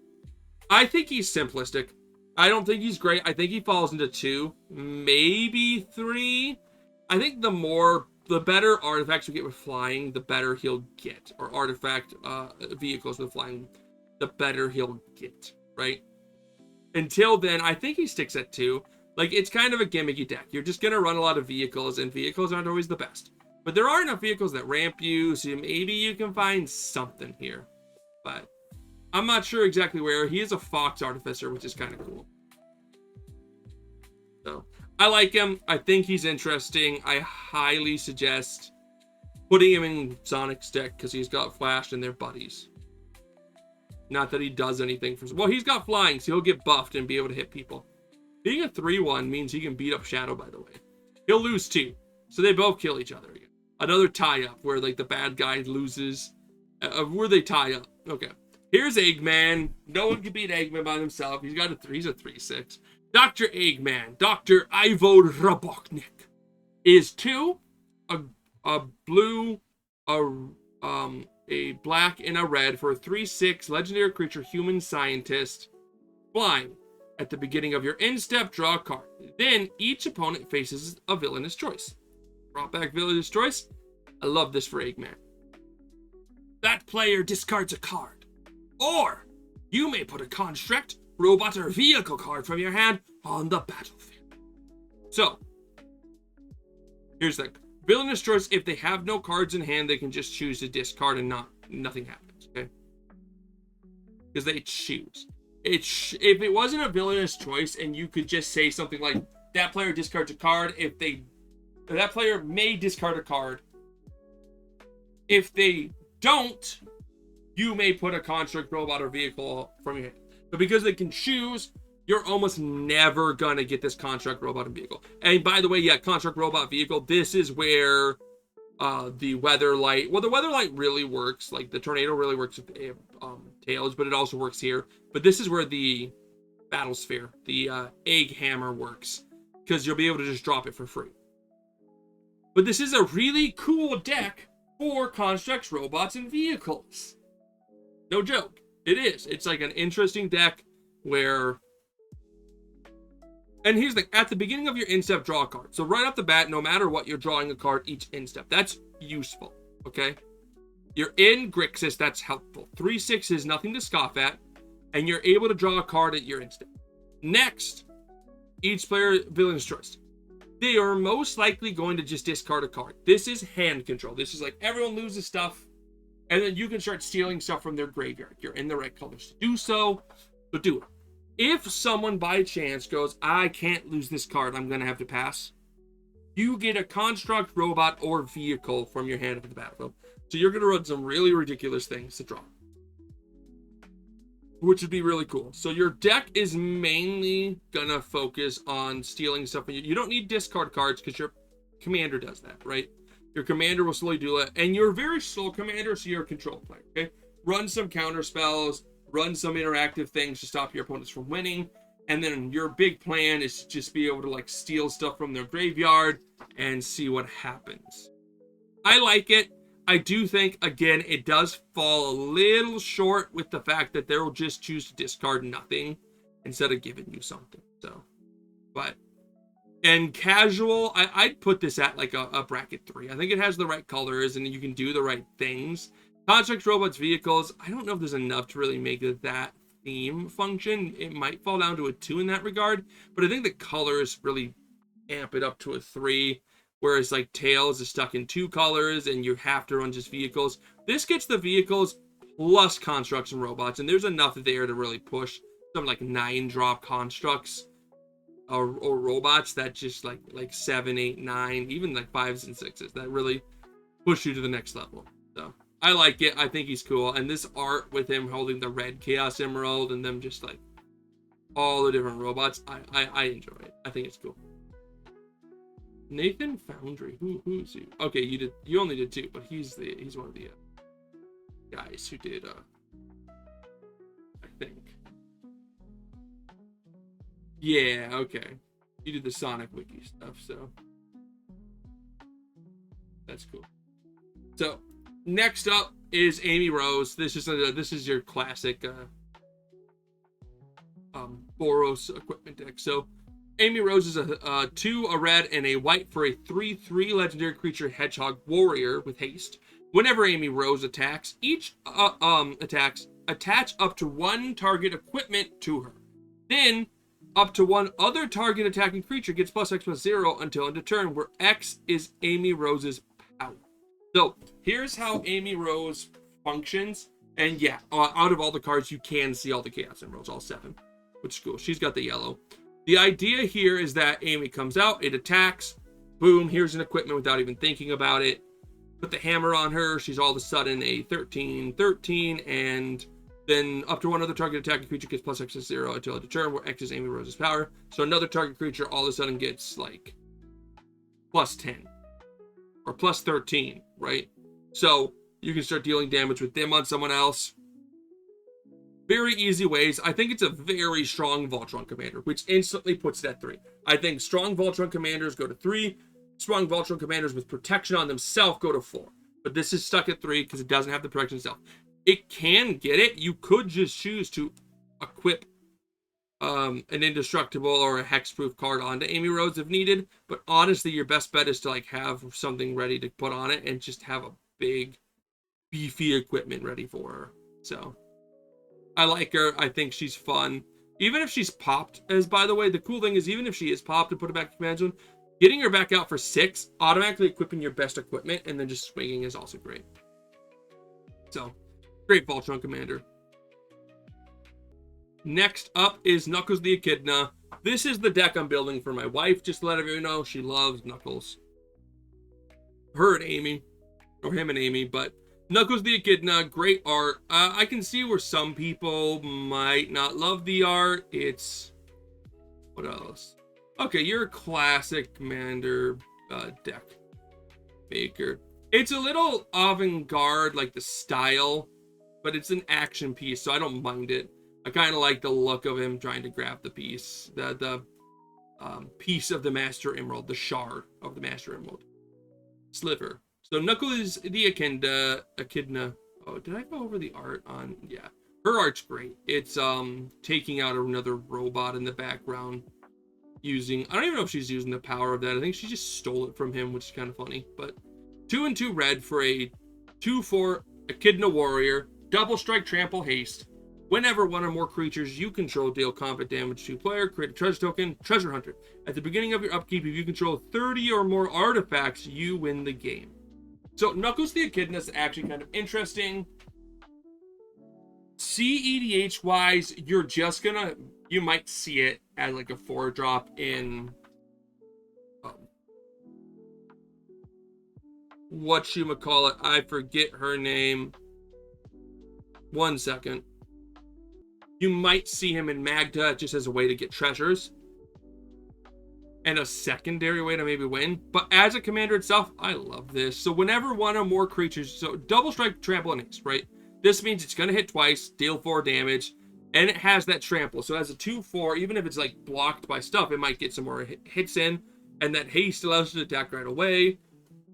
[SPEAKER 1] I think he's simplistic. I don't think he's great. I think he falls into 2, maybe 3. I think the better artifacts we get with flying, the better he'll get. Or artifact vehicles with flying, the better he'll get, right? Until then, I think he sticks at 2. Like, it's kind of a gimmicky deck. You're just going to run a lot of vehicles, and vehicles aren't always the best. But there are enough vehicles that ramp you, so maybe you can find something here. But I'm not sure exactly where. He is a Fox Artificer, which is kind of cool. So, I like him. I think he's interesting. I highly suggest putting him in Sonic's deck because he's got Flash and they're buddies. Not that he does anything for... Well, he's got flying, so he'll get buffed and be able to hit people. Being a 3-1 means he can beat up Shadow, by the way. He'll lose 2. So they both kill each other again. Another tie-up where, like, the bad guy loses. Where they tie up. Okay. Here's Eggman. No one can beat Eggman by himself. He's a 3/6. Dr. Eggman. Dr. Ivo Robotnik is 2. A blue, a black, and a red for a 3/6 legendary creature human scientist. Flying. At the beginning of your end step, draw a card. Then each opponent faces a villainous choice. Brought back villainous choice. I love this for Eggman. That player discards a card. Or you may put a construct, robot, or vehicle card from your hand on the battlefield. So, here's the villainous choice. If they have no cards in hand, they can just choose to discard and nothing happens, okay? Because they choose. If it wasn't a villainous choice and you could just say something like, that player discards a card, that player may discard a card. If they don't, you may put a construct, robot, or vehicle from your hand. But because they can choose, you're almost never gonna get this construct, robot, and vehicle. And by the way, yeah, construct, robot, vehicle, this is where the Weatherlight, well, the Weatherlight really works. Like, the Tornado really works with Tails, but it also works here. But this is where the Battle Sphere, the Egg Hammer works, because you'll be able to just drop it for free. But this is a really cool deck for constructs, robots, and vehicles. No joke. It is. It's like an interesting deck where... And here's the... At the beginning of your end step, draw a card. So right off the bat, no matter what, you're drawing a card each end step. That's useful. Okay? You're in Grixis. That's helpful. 3/6 is nothing to scoff at. And you're able to draw a card at your end step. Next, each player villain's choice. They are most likely going to just discard a card. This is hand control. This is like everyone loses stuff, and then you can start stealing stuff from their graveyard. You're in the right colors to do so, but do it. If someone by chance goes, I can't lose this card, I'm going to have to pass, you get a construct, robot, or vehicle from your hand into the battlefield. So you're going to run some really ridiculous things to draw, which would be really cool. So your deck is mainly gonna focus on stealing stuff. You don't need discard cards because your commander does that, right? Your commander will slowly do it. And you're a very slow commander, so you're a control player, okay? Run some counter spells, run some interactive things to stop your opponents from winning. And then your big plan is to just be able to, like, steal stuff from their graveyard and see what happens. I like it. I do think, again, it does fall a little short with the fact that they'll just choose to discard nothing instead of giving you something. So, but, and casual, I'd put this at like a bracket 3. I think it has the right colors and you can do the right things. Constructs, robots, vehicles, I don't know if there's enough to really make that theme function. It might fall down to a 2 in that regard, but I think the colors really amp it up to a 3. Whereas, like, Tails is stuck in 2 colors, and you have to run just vehicles. This gets the vehicles plus constructs and robots, and there's enough there to really push some, like, 9-drop constructs or robots that just, like 7, 8, 9, even, like, 5s and 6s that really push you to the next level. So, I like it. I think he's cool. And this art with him holding the red Chaos Emerald and them just, like, all the different robots, I enjoy it. I think it's cool. Nathan Foundry, who's he? Okay, you only did 2, but he's one of the guys who did Yeah, okay. You did the Sonic Wiki stuff, so that's cool. So next up is Amy Rose. This is your classic Boros equipment deck. So Amy Rose is a 2, a red, and a white for a 3/3 legendary creature hedgehog warrior with haste. Whenever Amy Rose attacks, each attach up to 1 target equipment to her. Then up to 1 other target attacking creature gets +X/+0 until end of turn, where X is Amy Rose's power. So here's how Amy Rose functions. And yeah, out of all the cards, you can see all the Chaos Emeralds, all 7, which is cool. She's got the yellow. The idea here is that Amy comes out, it attacks, boom, here's an equipment without even thinking about it. Put the hammer on her, she's all of a sudden a 13/13, and then up to 1 other target attacking creature gets +X/0 until end of turn, where X is Amy Rose's power. So another target creature all of a sudden gets like +10 or +13, right? So you can start dealing damage with them on someone else. Very easy ways. I think it's a very strong Voltron commander, which instantly puts it at 3. I think strong Voltron commanders go to 3. Strong Voltron commanders with protection on themselves go to 4. But this is stuck at 3 because it doesn't have the protection itself. It can get it. You could just choose to equip an indestructible or a hexproof card onto Amy Rose if needed. But honestly, your best bet is to like have something ready to put on it and just have a big, beefy equipment ready for her. So I like her. I think she's fun. Even if she's popped, as by the way, the cool thing is even if she is popped and put it back to command zone, getting her back out for 6, automatically equipping your best equipment, and then just swinging is also great. So, great Voltron commander. Next up is Knuckles the Echidna. This is the deck I'm building for my wife, just to let everyone know she loves Knuckles. Her and Amy, or him and Amy, but Knuckles the Echidna, great art. I can see where some people might not love the art. It's... what else? Okay, you're a classic commander deck maker. It's a little avant-garde, like the style, but it's an action piece, so I don't mind it. I kind of like the look of him trying to grab the piece. The piece of the Master Emerald, the shard of the Master Emerald. Sliver. So Knuckles the Echidna. Oh, did I go over the art on? Yeah. Her art's great. It's taking out another robot in the background using, I don't even know if she's using the power of that. I think she just stole it from him, which is kind of funny. But 2 and 2 red for a 2/4 Echidna warrior, double strike, trample, haste. Whenever 1 or more creatures you control deal combat damage to a player, create a treasure token, Treasure Hunter. At the beginning of your upkeep, if you control 30 or more artifacts, you win the game. So Knuckles the Echidna is actually kind of interesting. CEDH wise, you're just gonna, you might see it as like a 4-drop in whatchamacallit, I forget her name. 1 second. You might see him in Magda just as a way to get treasures. And a secondary way to maybe win. But as a commander itself, I love this. So whenever 1 or more creatures, so double strike, trample, and haste, right? This means it's going to hit twice, deal 4 damage, and it has that trample. So as a 2/4, even if it's like blocked by stuff, it might get some more hits in. And that haste allows you to attack right away.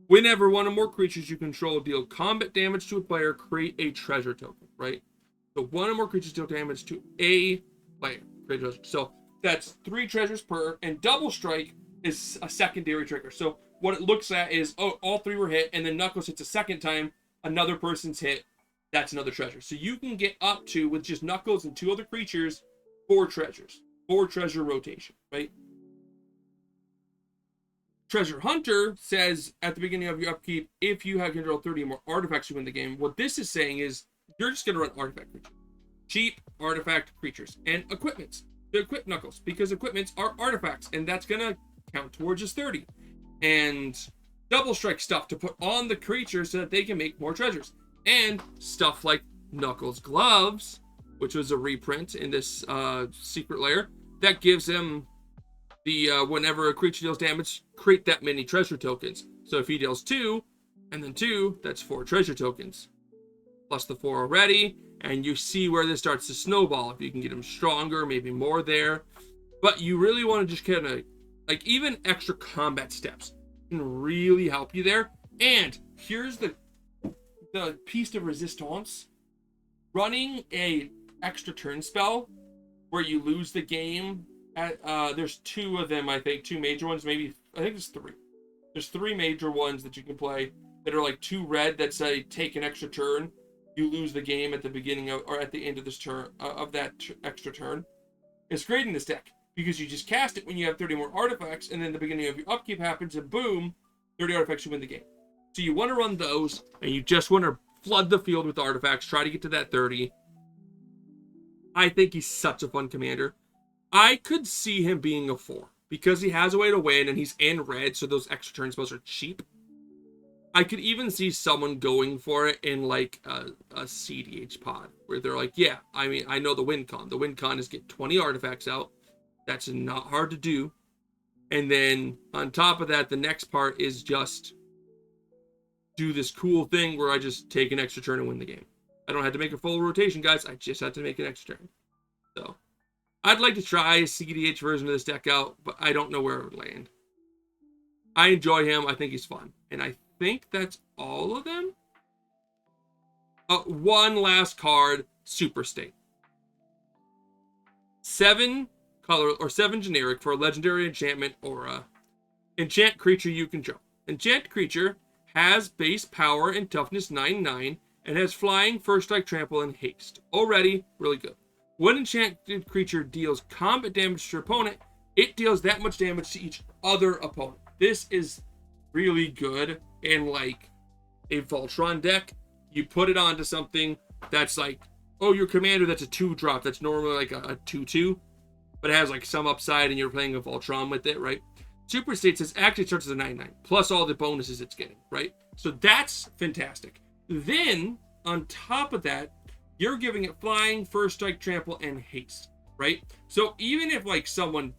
[SPEAKER 1] Whenever 1 or more creatures you control deal combat damage to a player, create a treasure token, right? So 1 or more creatures deal damage to a player, create a treasure. So that's 3 treasures per, and double strike is a secondary trigger. So what it looks at is, oh, all 3 were hit, and then Knuckles hits a second time, another person's hit, that's another treasure. So you can get up to, with just Knuckles and 2 other creatures, 4 treasures. 4 treasure rotation, right? Treasure Hunter says at the beginning of your upkeep, if you have control 30 or more artifacts, you win the game. What this is saying is, you're just going to run artifact creatures. Cheap artifact creatures. And equipments. To equip Knuckles, because equipments are artifacts, and that's going to count towards his 30. And double strike stuff to put on the creatures so that they can make more treasures. And stuff like Knuckles gloves, which was a reprint in this secret lair, that gives him the whenever a creature deals damage, create that many treasure tokens. So if he deals 2, and then 2, that's 4 treasure tokens. Plus the 4 already, and you see where this starts to snowball. If you can get him stronger, maybe more there. But you really want to just kind of, like, even extra combat steps can really help you there. And here's the piece de resistance. Running a extra turn spell where you lose the game at, there's two of them, I think, two major ones, maybe, I think there's three. There's three major ones that you can play that are like 2 red that say take an extra turn. You lose the game at the beginning of, or at the end of this turn, of that extra turn. It's great in this deck because you just cast it when you have 30 more artifacts, and then the beginning of your upkeep happens, and boom, 30 artifacts, you win the game. So you want to run those, and you just want to flood the field with artifacts, try to get to that 30. I think he's such a fun commander. I could see him being a 4 because he has a way to win, and he's in red, so those extra turn spells are cheap. I could even see someone going for it in like a CDH pod where they're like, yeah, I mean, I know the win con. The win con is get 20 artifacts out. That's not hard to do. And then on top of that, the next part is just do this cool thing where I just take an extra turn and win the game. I don't have to make a full rotation, guys. I just have to make an extra turn. So I'd like to try a CDH version of this deck out, but I don't know where it would land. I enjoy him. I think he's fun. And I think that's all of them. One last card, Super State. 7 color or 7 generic for a legendary enchantment aura. Enchant creature you control. Enchant creature has base power and toughness 9/9 and has flying, first strike, trample, and haste. Already really good. When enchanted creature deals combat damage to your opponent, it deals that much damage to each other opponent. This is really good in like a Voltron deck. You put it onto something that's like, oh, your commander that's a 2-drop that's normally like a 2/2, but it has like some upside and you're playing a Voltron with it, right? Super State says actually starts as a 9/9 plus all the bonuses it's getting, right? So that's fantastic. Then on top of that, you're giving it flying, first strike, trample, and haste, right? So even if like someone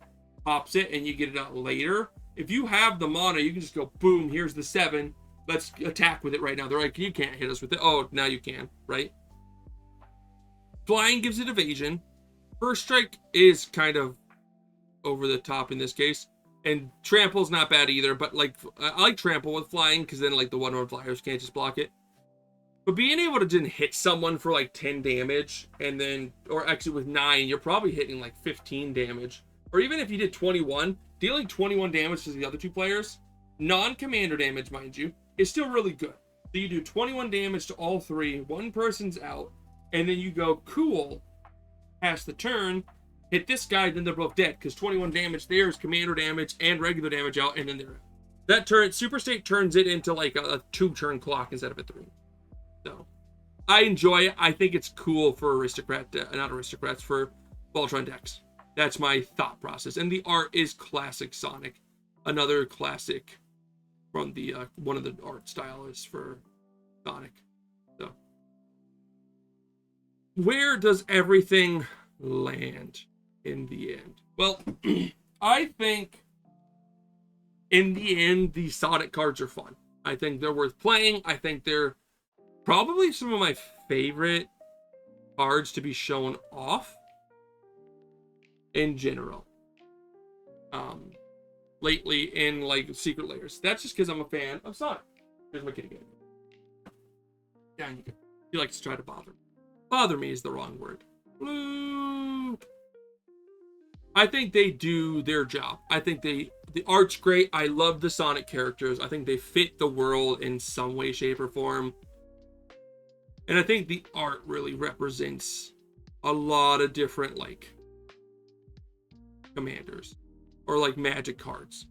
[SPEAKER 1] pops it and you get it out later, if you have the mana, you can just go, boom, here's the 7. Let's attack with it right now. They're like, you can't hit us with it. Oh, now you can, right? Flying gives it evasion. First strike is kind of over the top in this case. And trample's not bad either, but like I like trample with flying because then like the 1/1 flyers can't just block it. But being able to just hit someone for like 10 damage and then, or exit with 9, you're probably hitting like 15 damage. Or even if you did 21, dealing 21 damage to the other 2 players, non-commander damage, mind you, is still really good. So you do 21 damage to all 3, one person's out, and then you go, cool, pass the turn, hit this guy, then they're both dead, because 21 damage there is commander damage and regular damage out, and then they're out. That turn, Super State turns it into like a 2-turn clock instead of a 3. So I enjoy it. I think it's cool for not aristocrats, for Voltron decks. That's my thought process. And the art is classic Sonic. Another classic from the one of the art stylists for Sonic. So where does everything land in the end? Well, I think in the end, the Sonic cards are fun. I think they're worth playing. I think they're probably some of my favorite cards to be shown off in general. Lately in like Secret Layers. That's just because I'm a fan of Sonic. Here's my kitty again. Down you go. He likes to try to bother me. Bother me is the wrong word. I think they do their job. I think the art's great. I love the Sonic characters. I think they fit the world in some way, shape, or form. And I think the art really represents a lot of different like commanders or like magic cards.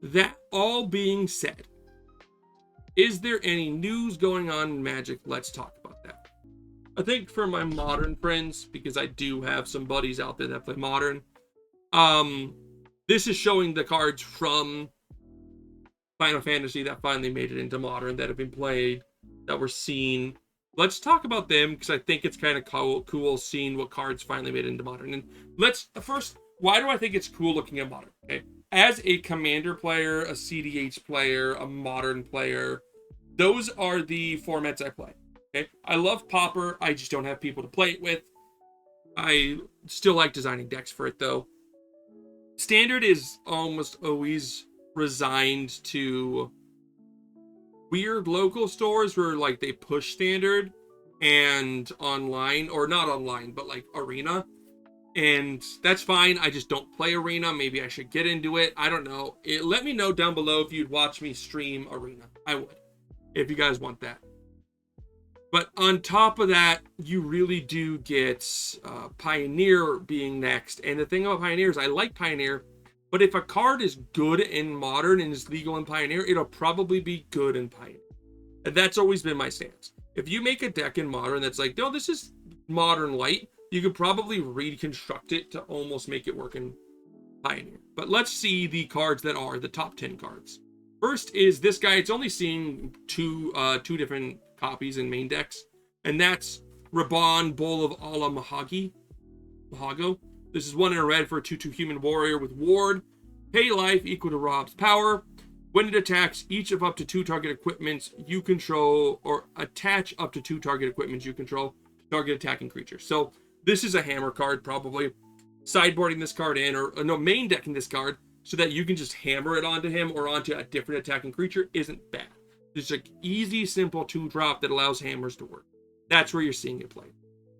[SPEAKER 1] That all being said, is there any news going on in Magic? Let's talk about that. I think for my modern friends, because I do have some buddies out there that play modern, this is showing the cards from Final Fantasy that finally made it into modern, that have been played, that were seen. Let's talk about them because I think it's kind of cool seeing what cards finally made it into modern. And let's first, why do I think it's cool looking at modern? Okay, as a commander player, a CDH player, a modern player, those are the formats I play. Okay, I love Pauper. I just don't have people to play it with. I still like designing decks for it though. Standard is almost always resigned to weird local stores where like they push standard and online, or not online, but like arena. And that's fine. I just don't play arena. Maybe I should get into it. I don't know. Let me know down below if you'd watch me stream arena. I would, if you guys want that. But on top of that, you really do get Pioneer being next. And the thing about Pioneer is I like Pioneer, but if a card is good in Modern and is legal in Pioneer, it'll probably be good in Pioneer. And that's always been my stance. If you make a deck in Modern that's like, no, this is Modern Light, you could probably reconstruct it to almost make it work in Pioneer. But let's see the cards that are the top 10 cards. First is this guy. It's only seeing two different copies in main decks, and that's Raban, Bowl of Allah Mahago. This is 1 in a red for a 2/2 human warrior with ward. Pay life equal to Rob's power. When it attacks, each of up to 2 target equipments you control, or attach up to 2 target equipments you control to target attacking creatures. So this is a hammer card, probably. Sideboarding this card in, or no, main decking this card so that you can just hammer it onto him or onto a different attacking creature isn't bad. It's an easy, simple 2-drop that allows hammers to work. That's where you're seeing it played.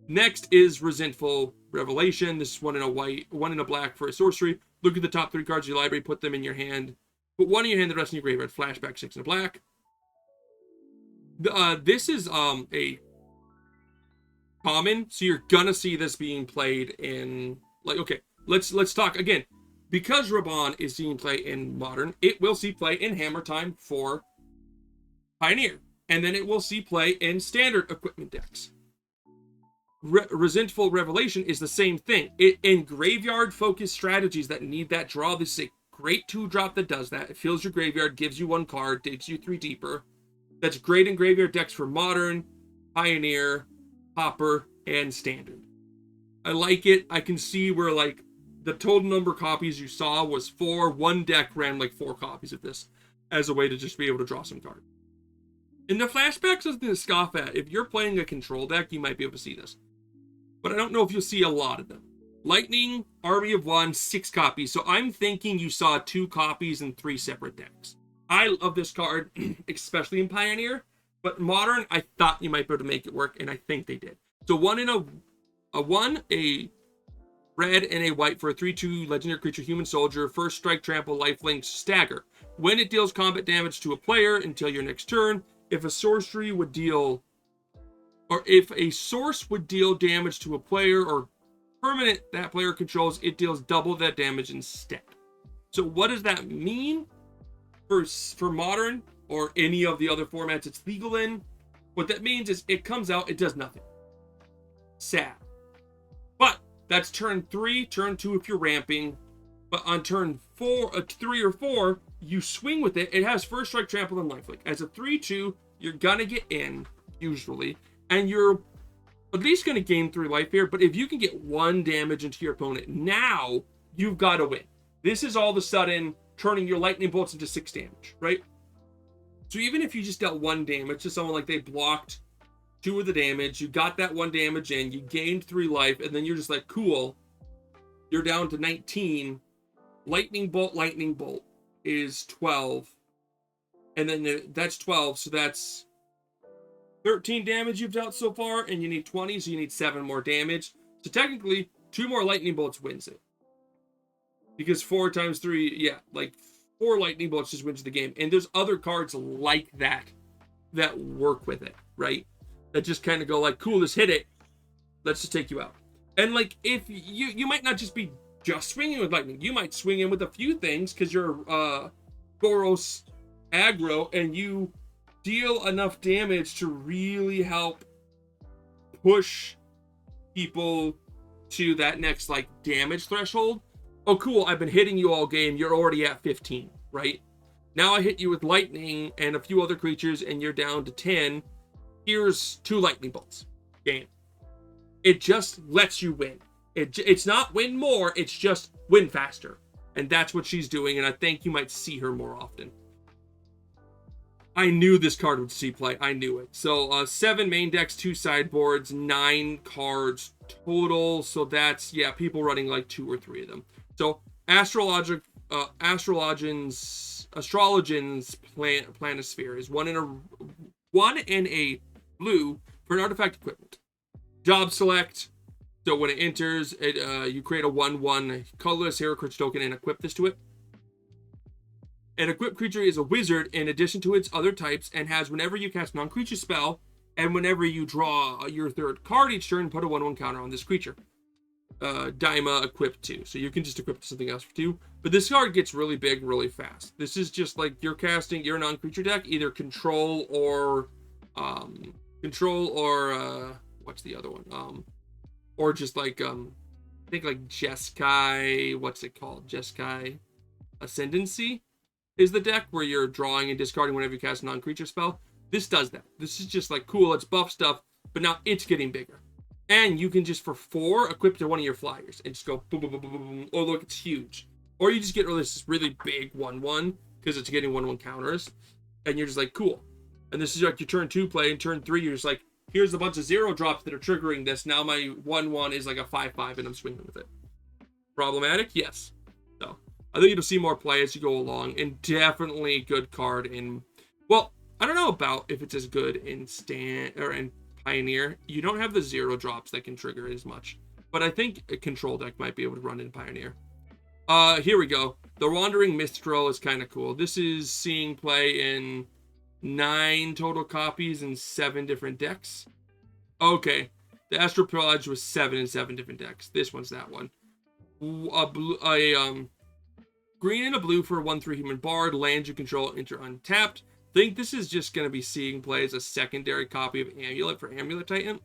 [SPEAKER 1] Next is Resentful Revelation. This is 1 in a white, 1 in a black for a sorcery. Look at the top 3 cards of your library, put them in your hand. Put 1 in your hand, the rest in your graveyard. Flashback 6 in a black. This is a common, so you're gonna see this being played in, like, okay, let's talk again. Because Raban is seeing play in Modern, it will see play in Hammer Time for Pioneer, and then it will see play in Standard equipment decks. Resentful Revelation is the same thing. In graveyard-focused strategies that need that draw, this is a great 2-drop that does that. It fills your graveyard, gives you 1 card, digs you 3 deeper. That's great in graveyard decks for Modern, Pioneer, Hopper, and Standard. I like it. I can see where, like, the total number of copies you saw was 4. One deck ran like 4 copies of this as a way to just be able to draw some cards. In the flashbacks, something to scoff at. If you're playing a control deck, you might be able to see this. But I don't know if you'll see a lot of them. Lightning, Army of 1, 6 copies. So I'm thinking you saw 2 copies in 3 separate decks. I love this card, especially in Pioneer. But Modern, I thought you might be able to make it work, and I think they did. So 1 in a red and a white for a 3/2 legendary creature, human soldier. First strike, trample, lifelink, stagger. When it deals combat damage to a player until your next turn, if a sorcery would deal, or if a source would deal damage to a player or permanent that player controls, it deals double that damage instead. So what does that mean for Modern or any of the other formats it's legal in? What that means is it comes out, it does nothing. Sad. But that's turn 3, turn 2 if you're ramping. But on turn 3 or 4, you swing with it. It has first strike, trample, and lifelink. As a 3/2, you're gonna get in, usually. And you're at least gonna gain 3 life here. But if you can get 1 damage into your opponent, now you've got to win. This is all of a sudden turning your lightning bolts into 6 damage, right? So even if you just dealt 1 damage to someone, like they blocked 2 of the damage, you got that 1 damage in, you gained 3 life, and then you're just like, cool, you're down to 19. Lightning bolt is 12. And then that's 12, so that's 13 damage you've dealt so far, and you need 20, so you need 7 more damage. So technically, 2 more lightning bolts wins it. Because 4 times 3, yeah, like 4 lightning bolts just wins the game. And there's other cards like that that work with it, right? That just kind of go like, cool, let's hit it. Let's just take you out. And like, if you might not just be just swinging with lightning. You might swing in with a few things because you're Boros aggro and you deal enough damage to really help push people to that next like damage threshold. Oh, cool, I've been hitting you all game. You're already at 15, right? Now I hit you with lightning and a few other creatures and you're down to 10. Here's 2 lightning bolts. Game. It just lets you win. It's not win more, it's just win faster. And that's what she's doing, and I think you might see her more often. I knew this card would see play. I knew it. So 7 main decks, 2 sideboards, 9 cards total. So that's, yeah, people running like 2 or 3 of them. So Astrologians Planisphere is one in a blue for an artifact equipment. Job select. So when it enters, you create a 1/1 colorless hero creature token and equip this to it. An equipped creature is a wizard in addition to its other types and has whenever you cast non-creature spell and whenever you draw your 3rd card each turn, put a 1/1 counter on this creature. Daima equipped 2. So you can just equip to something else for 2. But this card gets really big really fast. This is just like you're casting your non-creature deck, either control or what's the other one? Or just like I think like Jeskai, what's it called? Jeskai Ascendancy is the deck where you're drawing and discarding whenever you cast a non-creature spell. This does that. This is just like cool, it's buff stuff, but now it's getting bigger. And you can just for 4 equip to one of your flyers and just go boom, boom, boom, boom, boom. Oh, look, it's huge. Or you just get this really big 1/1 because it's getting 1/1 counters. And you're just like, cool. And this is like your turn 2 play, and turn 3, you're just like, here's a bunch of 0 drops that are triggering this. Now my 1/1 is like a 5/5 and I'm swinging with it. Problematic? Yes. So I think you'll see more play as you go along, and definitely good card in, well, I don't know about if it's as good in in Pioneer. You don't have the 0 drops that can trigger it as much, but I think a control deck might be able to run in Pioneer. Here we go. The Wandering Mistral is kind of cool. This is seeing play in 9 total copies in 7 different decks. Okay, the Astral Pillage was 7 in 7 different decks. This one's that one. Green and a blue for a 1/3 human bard. Lands you control enter untapped. Think this is just going to be seeing play as a secondary copy of Amulet for Amulet Titan.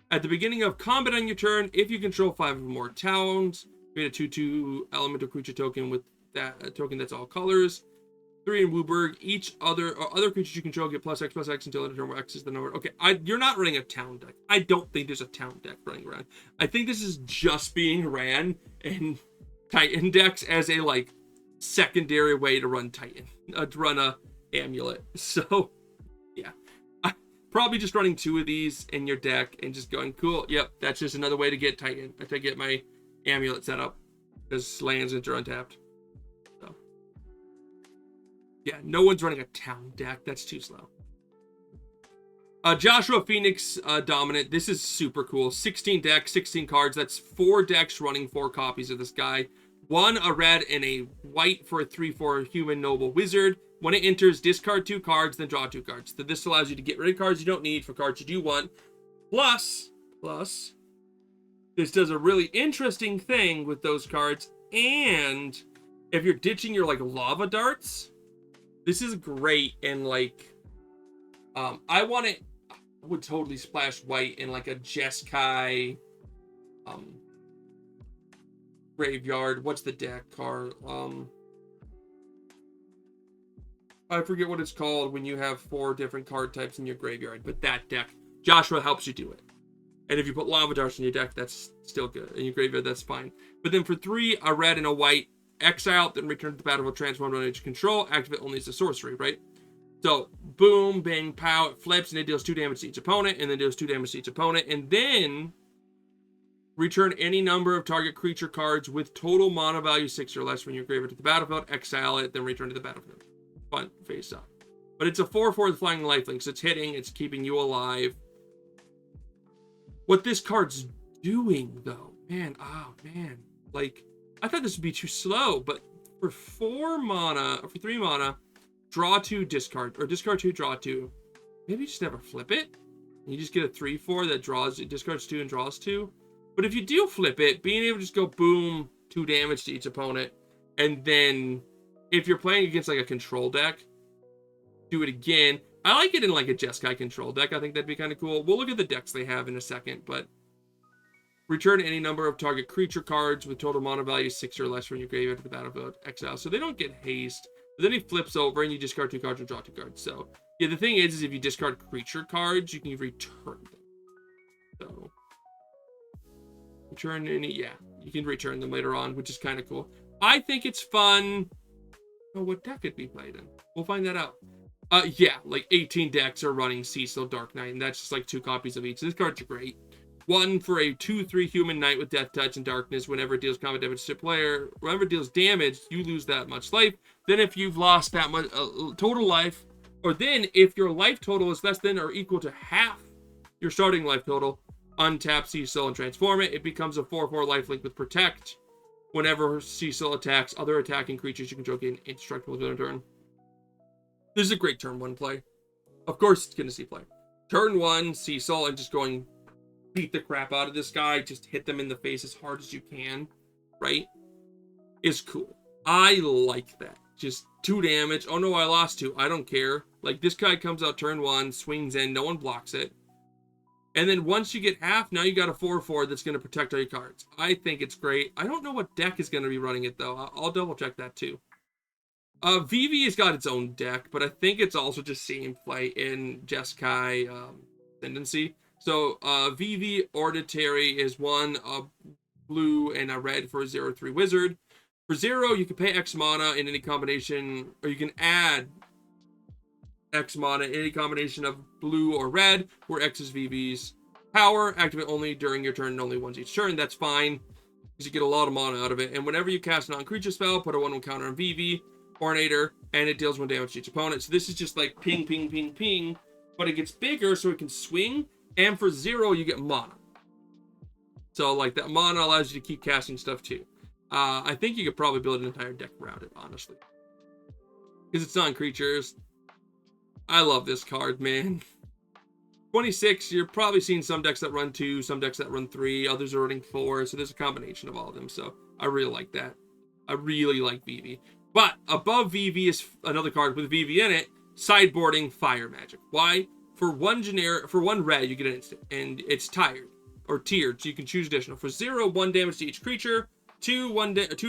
[SPEAKER 1] At the beginning of combat on your turn, if you control 5 or more towns, create a 2/2 elemental creature token with that token that's all colors. 3 in Wooburg. Each other creatures you control get +X/+X until the turn where X is the number. Okay, you're not running a town deck. I don't think there's a town deck running around. I think this is just being ran in Titan decks as a like secondary way to run Titan, to run a Amulet. So yeah, probably just running 2 of these in your deck and just going cool. Yep, that's just another way to get Titan. To get my Amulet set up because lands enter untapped. So yeah, no one's running a town deck. That's too slow. Joshua Phoenix Dominant. This is super cool. 16 decks, 16 cards. That's 4 decks running 4 copies of this guy. 1 a red and a white for a 3/4 human noble wizard. When it enters, discard 2 cards, then draw 2 cards. So this allows you to get rid of cards you don't need for cards you do want. Plus, this does a really interesting thing with those cards. And if you're ditching your like lava darts, this is great. And like, I would totally splash white in like a Jeskai, graveyard. What's the deck card? I forget what it's called when you have 4 different card types in your graveyard, but that deck, Joshua helps you do it. And if you put lava darts in your deck, that's still good. In your graveyard, that's fine. But then for 3, a red and a white, exile, then return to the battlefield, transform it into control, activate only as a sorcery, right? So, boom, bang, pow, it flips, and it deals 2 damage to each opponent, and then deals 2 damage to each opponent, and then return any number of target creature cards with total mana value 6 or less from your graveyard to the battlefield, exile it, then return to the battlefield. Fun, face up. But it's a 4/4 with flying lifelink, so it's hitting, it's keeping you alive. What this card's doing, though, man, like, I thought this would be too slow, but for 3 mana, draw 2, discard, or discard 2, draw 2. Maybe just never flip it. You just get a 3/4 that discards 2 and draws 2. But if you do flip it, being able to just go boom, 2 damage to each opponent, and then if you're playing against like a control deck, do it again. I like it in like a Jeskai control deck. I think that'd be kind of cool. We'll look at the decks they have in a second, but return any number of target creature cards with total mana value 6 or less from your graveyard to the battlefield, exile. So they don't get haste. But then he flips over and you discard 2 cards and draw 2 cards. So yeah, the thing is if you discard creature cards, you can return them. So return any, yeah, you can return them later on, which is kind of cool. I think it's fun. Oh, what deck could be played in? We'll find that out. Yeah, like 18 decks are running Cecil Dark Knight, and that's just like 2 copies of each. These cards are great. 1 for a 2/3 human knight with death touch and darkness. Whenever it deals combat damage to player, whenever it deals damage, you lose that much life. Then if you've lost that much total life, or then if your life total is less than or equal to half your starting life total, untap Cecil and transform it. It becomes a 4/4 lifelink with protect. Whenever Cecil attacks other attacking creatures, you control gain indestructible within a turn. This is a great turn 1 play. Of course, it's going to see play. Turn 1, Cecil, and just going beat the crap out of this guy. Just hit them in the face as hard as you can, right? Is cool. I like that. Just 2 damage. Oh no, I lost 2. I don't care. Like, this guy comes out turn 1, swings in, no one blocks it. And then once you get half, now you got a 4/4 that's going to protect all your cards. I think it's great. I don't know what deck is going to be running it, though. I'll double check that, too. VV has got its own deck, but I think it's also just seeing play in Jeskai Ascendancy. So VV Auditory is 1 blue and a red for a 0/3 wizard. For 0, you can pay X mana in any combination, or you can add X mana in any combination of blue or red, where X is VV's power. Activate only during your turn and only once each turn. That's fine, because you get a lot of mana out of it. And whenever you cast a non-creature spell, put a 1/1 counter on VV, Ornator, and it deals 1 damage to each opponent. So this is just like ping, ping, ping, ping, but it gets bigger so it can swing, and for 0, you get mana. So like that mana allows you to keep casting stuff too. I think you could probably build an entire deck around it, honestly. Because it's non-creatures. I love this card, man. 26, you're probably seeing some decks that run 2, some decks that run 3, others are running 4, so there's a combination of all of them, so I really like that. I really like VV. But above VV is another card with VV in it, sideboarding Fire Magic. Why? For 1 red, you get an instant, and it's tiered, so you can choose additional. For 0, 1 damage to each creature, 2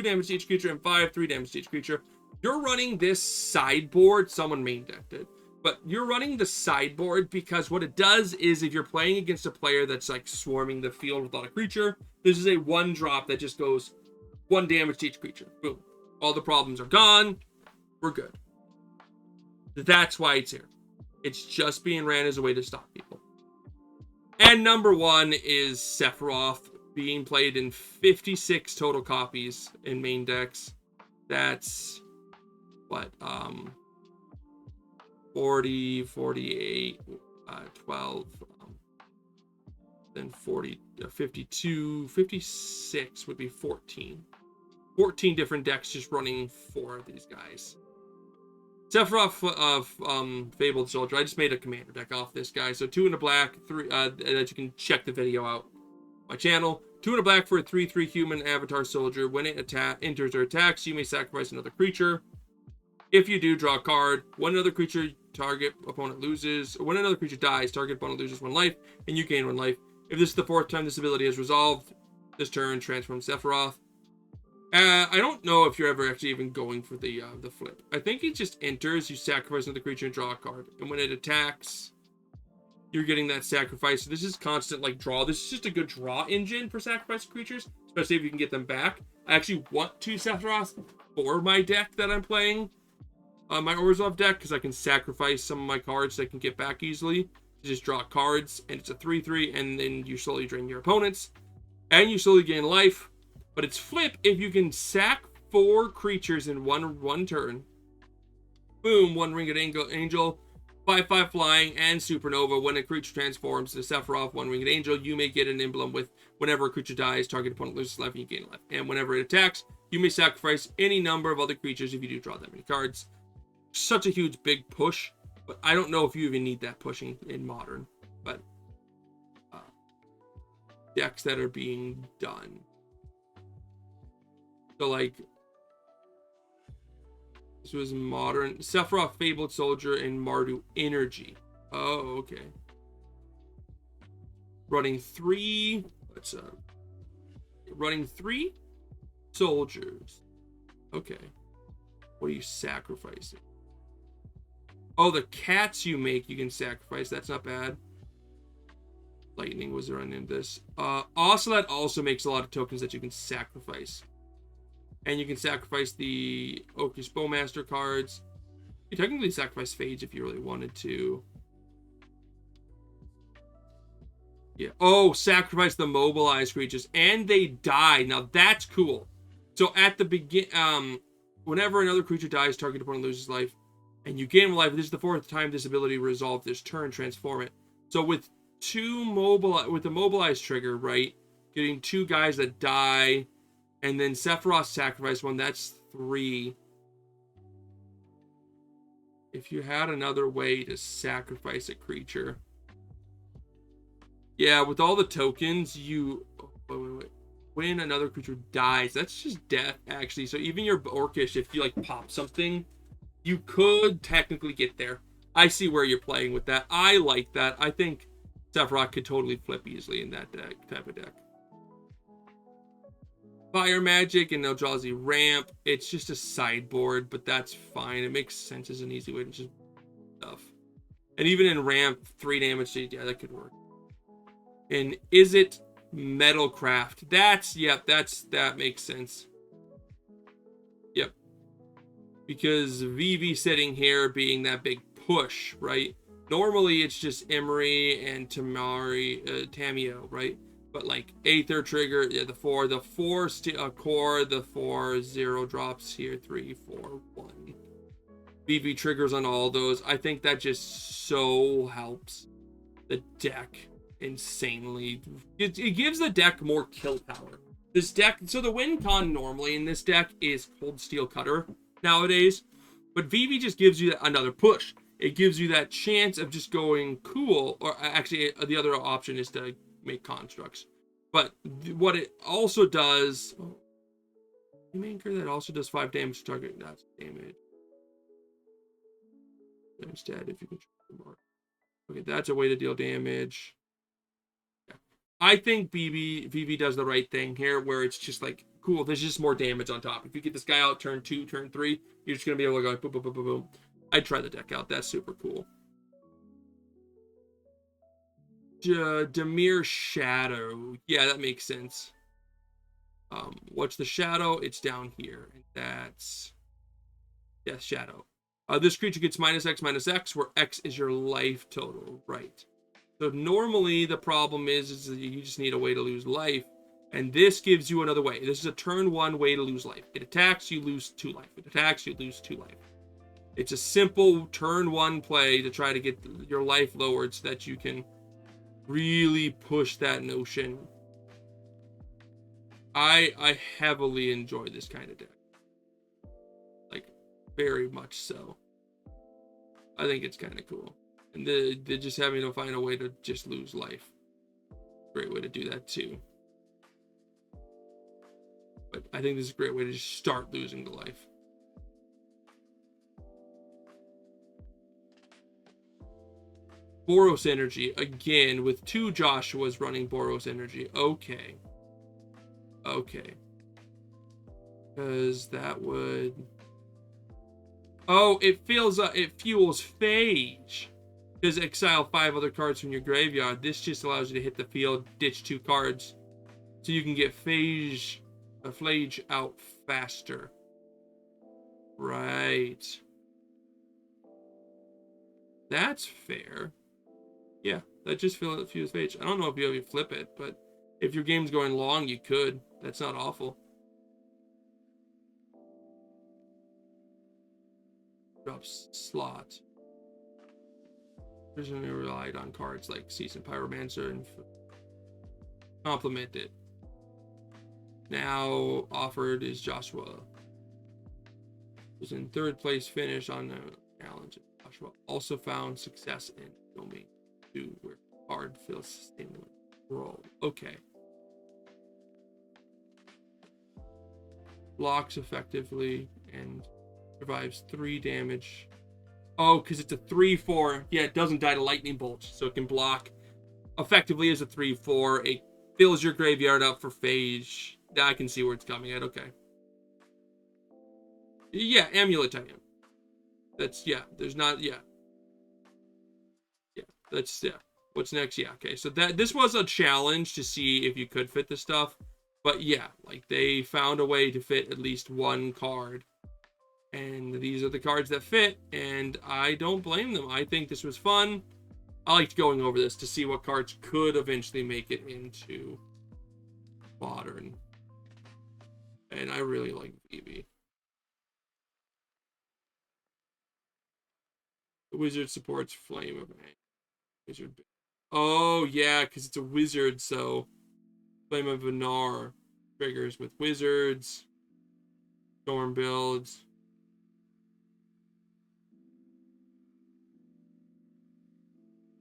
[SPEAKER 1] damage to each creature, and 5, 3 damage to each creature. You're running this sideboard, someone main decked it, but you're running the sideboard because what it does is if you're playing against a player that's like swarming the field without a creature, this is a 1-drop that just goes 1 damage to each creature. Boom. All the problems are gone. We're good. That's why it's here. It's just being ran as a way to stop people. And number 1 is Sephiroth, being played in 56 total copies in main decks. That's what 40, 48, 12, then 40, 52, 56 would be 14. 14 different decks just running 4 of these guys. Sephiroth of Fabled Soldier. I just made a commander deck off this guy. So 2 in a black, 3 that you can check the video out my channel. 2 in a black for a 3/3 human avatar soldier. When it enters or attacks, you may sacrifice another creature. If you do, draw a card. When another creature target opponent loses, or when another creature dies, target opponent loses 1 life, and you gain 1 life. If this is the 4th time this ability is resolved, this turn transforms Sephiroth. I don't know if you're ever actually even going for the flip. I think it just enters, you sacrifice another creature and draw a card. And when it attacks, you're getting that sacrifice. So this is constant like draw. This is just a good draw engine for sacrifice creatures, especially if you can get them back. I actually want 2 Sephiroth for my deck that I'm playing. My Orzhov deck, because I can sacrifice some of my cards that I can get back easily. You just draw cards, and it's a 3/3, and then you slowly drain your opponents. And you slowly gain life. But it's flip if you can sack 4 creatures in one turn. Boom, 1 Ringed Angel, 5/5 flying, and Supernova. When a creature transforms to Sephiroth, 1 Ringed Angel, you may get an emblem with whenever a creature dies, target opponent loses life, and you gain life. And whenever it attacks, you may sacrifice any number of other creatures if you do draw that many cards. Such a huge, big push, but I don't know if you even need that pushing in Modern. But decks that are being done. So, like, this was Modern. Sephiroth, Fabled Soldier, and Mardu Energy. Oh, okay. Running 3... running 3 soldiers. Okay. What are you sacrificing? Oh, the cats you make, you can sacrifice. That's not bad. Lightning was running this. Ocelot also makes a lot of tokens that you can sacrifice. And you can sacrifice the Oakus Bowmaster cards. You technically sacrifice Phage if you really wanted to. Yeah. Oh, sacrifice the mobilized creatures, and they die. Now that's cool. So at the whenever another creature dies, target opponent loses life, and you gain life. This is the 4th time this ability resolved this turn. Transform it. So with the mobilized trigger, right? Getting 2 guys that die, and then Sephiroth sacrifice 1. That's 3. If you had another way to sacrifice a creature. Yeah, with all the tokens, you... wait. When another creature dies, that's just death, actually. So even your Orcish, if you, like, pop something, you could technically get there. I see where you're playing with that. I like that. I think Sephiroth could totally flip easily in that type of deck. Fire Magic and Eldrazi Ramp. It's just a sideboard, but that's fine. It makes sense as an easy way to just stuff. And even in Ramp, 3 damage, yeah, that could work. And is it Metalcraft? That makes sense. Yep. Because VV sitting here being that big push, right? Normally it's just Emery and Tamio, right? But like Aether trigger, yeah, the 4 core, the 4 0 drops here, 3 4 1. VV triggers on all those. I think that just so helps the deck insanely. It gives the deck more kill power. This deck, so the win con normally in this deck is Cold Steel Cutter nowadays, but VV just gives you another push. It gives you that chance of just going cool, or actually the other option is to make constructs. But what it also does, anchor that also does 5 damage to target. That's damage. Instead, if you control the mark. Okay, that's a way to deal damage. Yeah. I think VV does the right thing here, where it's just like, cool, there's just more damage on top. If you get this guy out turn 2, turn 3, you're just going to be able to go boom, boom, boom, boom, boom. I'd try the deck out. That's super cool. Demir Shadow. Yeah, that makes sense. What's the shadow? It's down here. And that's... yeah, shadow. This creature gets -X, where X is your life total. Right. So normally the problem is that you just need a way to lose life. And this gives you another way. This is a turn 1 way to lose life. It attacks, you lose 2 life. It attacks, you lose 2 life. It's a simple turn 1 play to try to get your life lowered so that you can really push that notion. I heavily enjoy this kind of deck. Like, very much so. I think it's kind of cool. And they're just having to find a way to just lose life. Great way to do that too. But I think this is a great way to just start losing the life. Boros Energy, again, with 2 Joshuas running Boros Energy. Okay. Okay. Because that would... oh, it fuels Phage. Because exile 5 other cards from your graveyard. This just allows you to hit the field, ditch 2 cards. So you can get Phage out faster. Right. That's fair. Yeah, that just fuels Phage. I don't know if you flip it, but if your game's going long, you could. That's not awful. Drops slot. Originally relied on cards like Seasoned Pyromancer and complement it. Now offered is Joshua. Was in 3rd place finish on the challenge. Joshua also found success in filming 2, where card fills sustainable role. Okay. Blocks effectively and survives 3 damage. Oh, because it's a 3/4. Yeah, it doesn't die to lightning bolt, so it can block effectively as a 3/4. It fills your graveyard up for Phage. I can see where it's coming at. Okay. Yeah, Amulet Titan. That's, yeah, there's not, yeah. Yeah, that's, yeah. What's next? Yeah, okay. So this was a challenge to see if you could fit the stuff. But yeah, like, they found a way to fit at least 1 card. And these are the cards that fit, and I don't blame them. I think this was fun. I liked going over this to see what cards could eventually make it into Modern. And I really like Vivi. The wizard supports Flame of Anger. Wizard. Oh, yeah, because it's a wizard, so Flame of Anar triggers with wizards. Storm builds.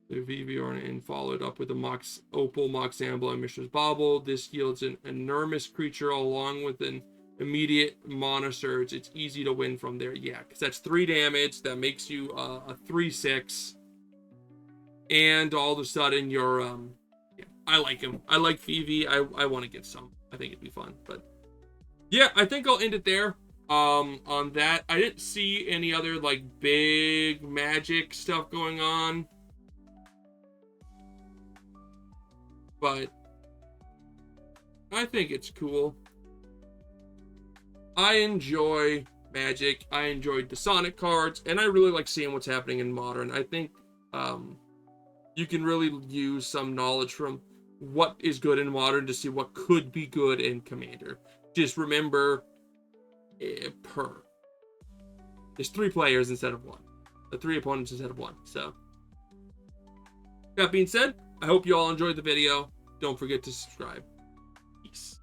[SPEAKER 1] The Vivi and followed up with a Mox Opal, Mox Amble, and Mishra's Bauble. This yields an enormous creature along with an immediate mana surge. It's easy to win from there. Yeah, because that's 3 damage. That makes you a 3/6. And all of a sudden you're yeah, I like him. I like Vivi. I want to get some. I think it'd be fun. But yeah, I think I'll end it there. On that, I didn't see any other like big Magic stuff going on. But I think it's cool. I enjoy Magic. I enjoyed the Sonic cards, and I really like seeing what's happening in Modern. I think you can really use some knowledge from what is good in Modern to see what could be good in Commander. Just remember, there's 3 players instead of 1. The 3 opponents instead of 1. So, that being said, I hope you all enjoyed the video. Don't forget to subscribe. Peace.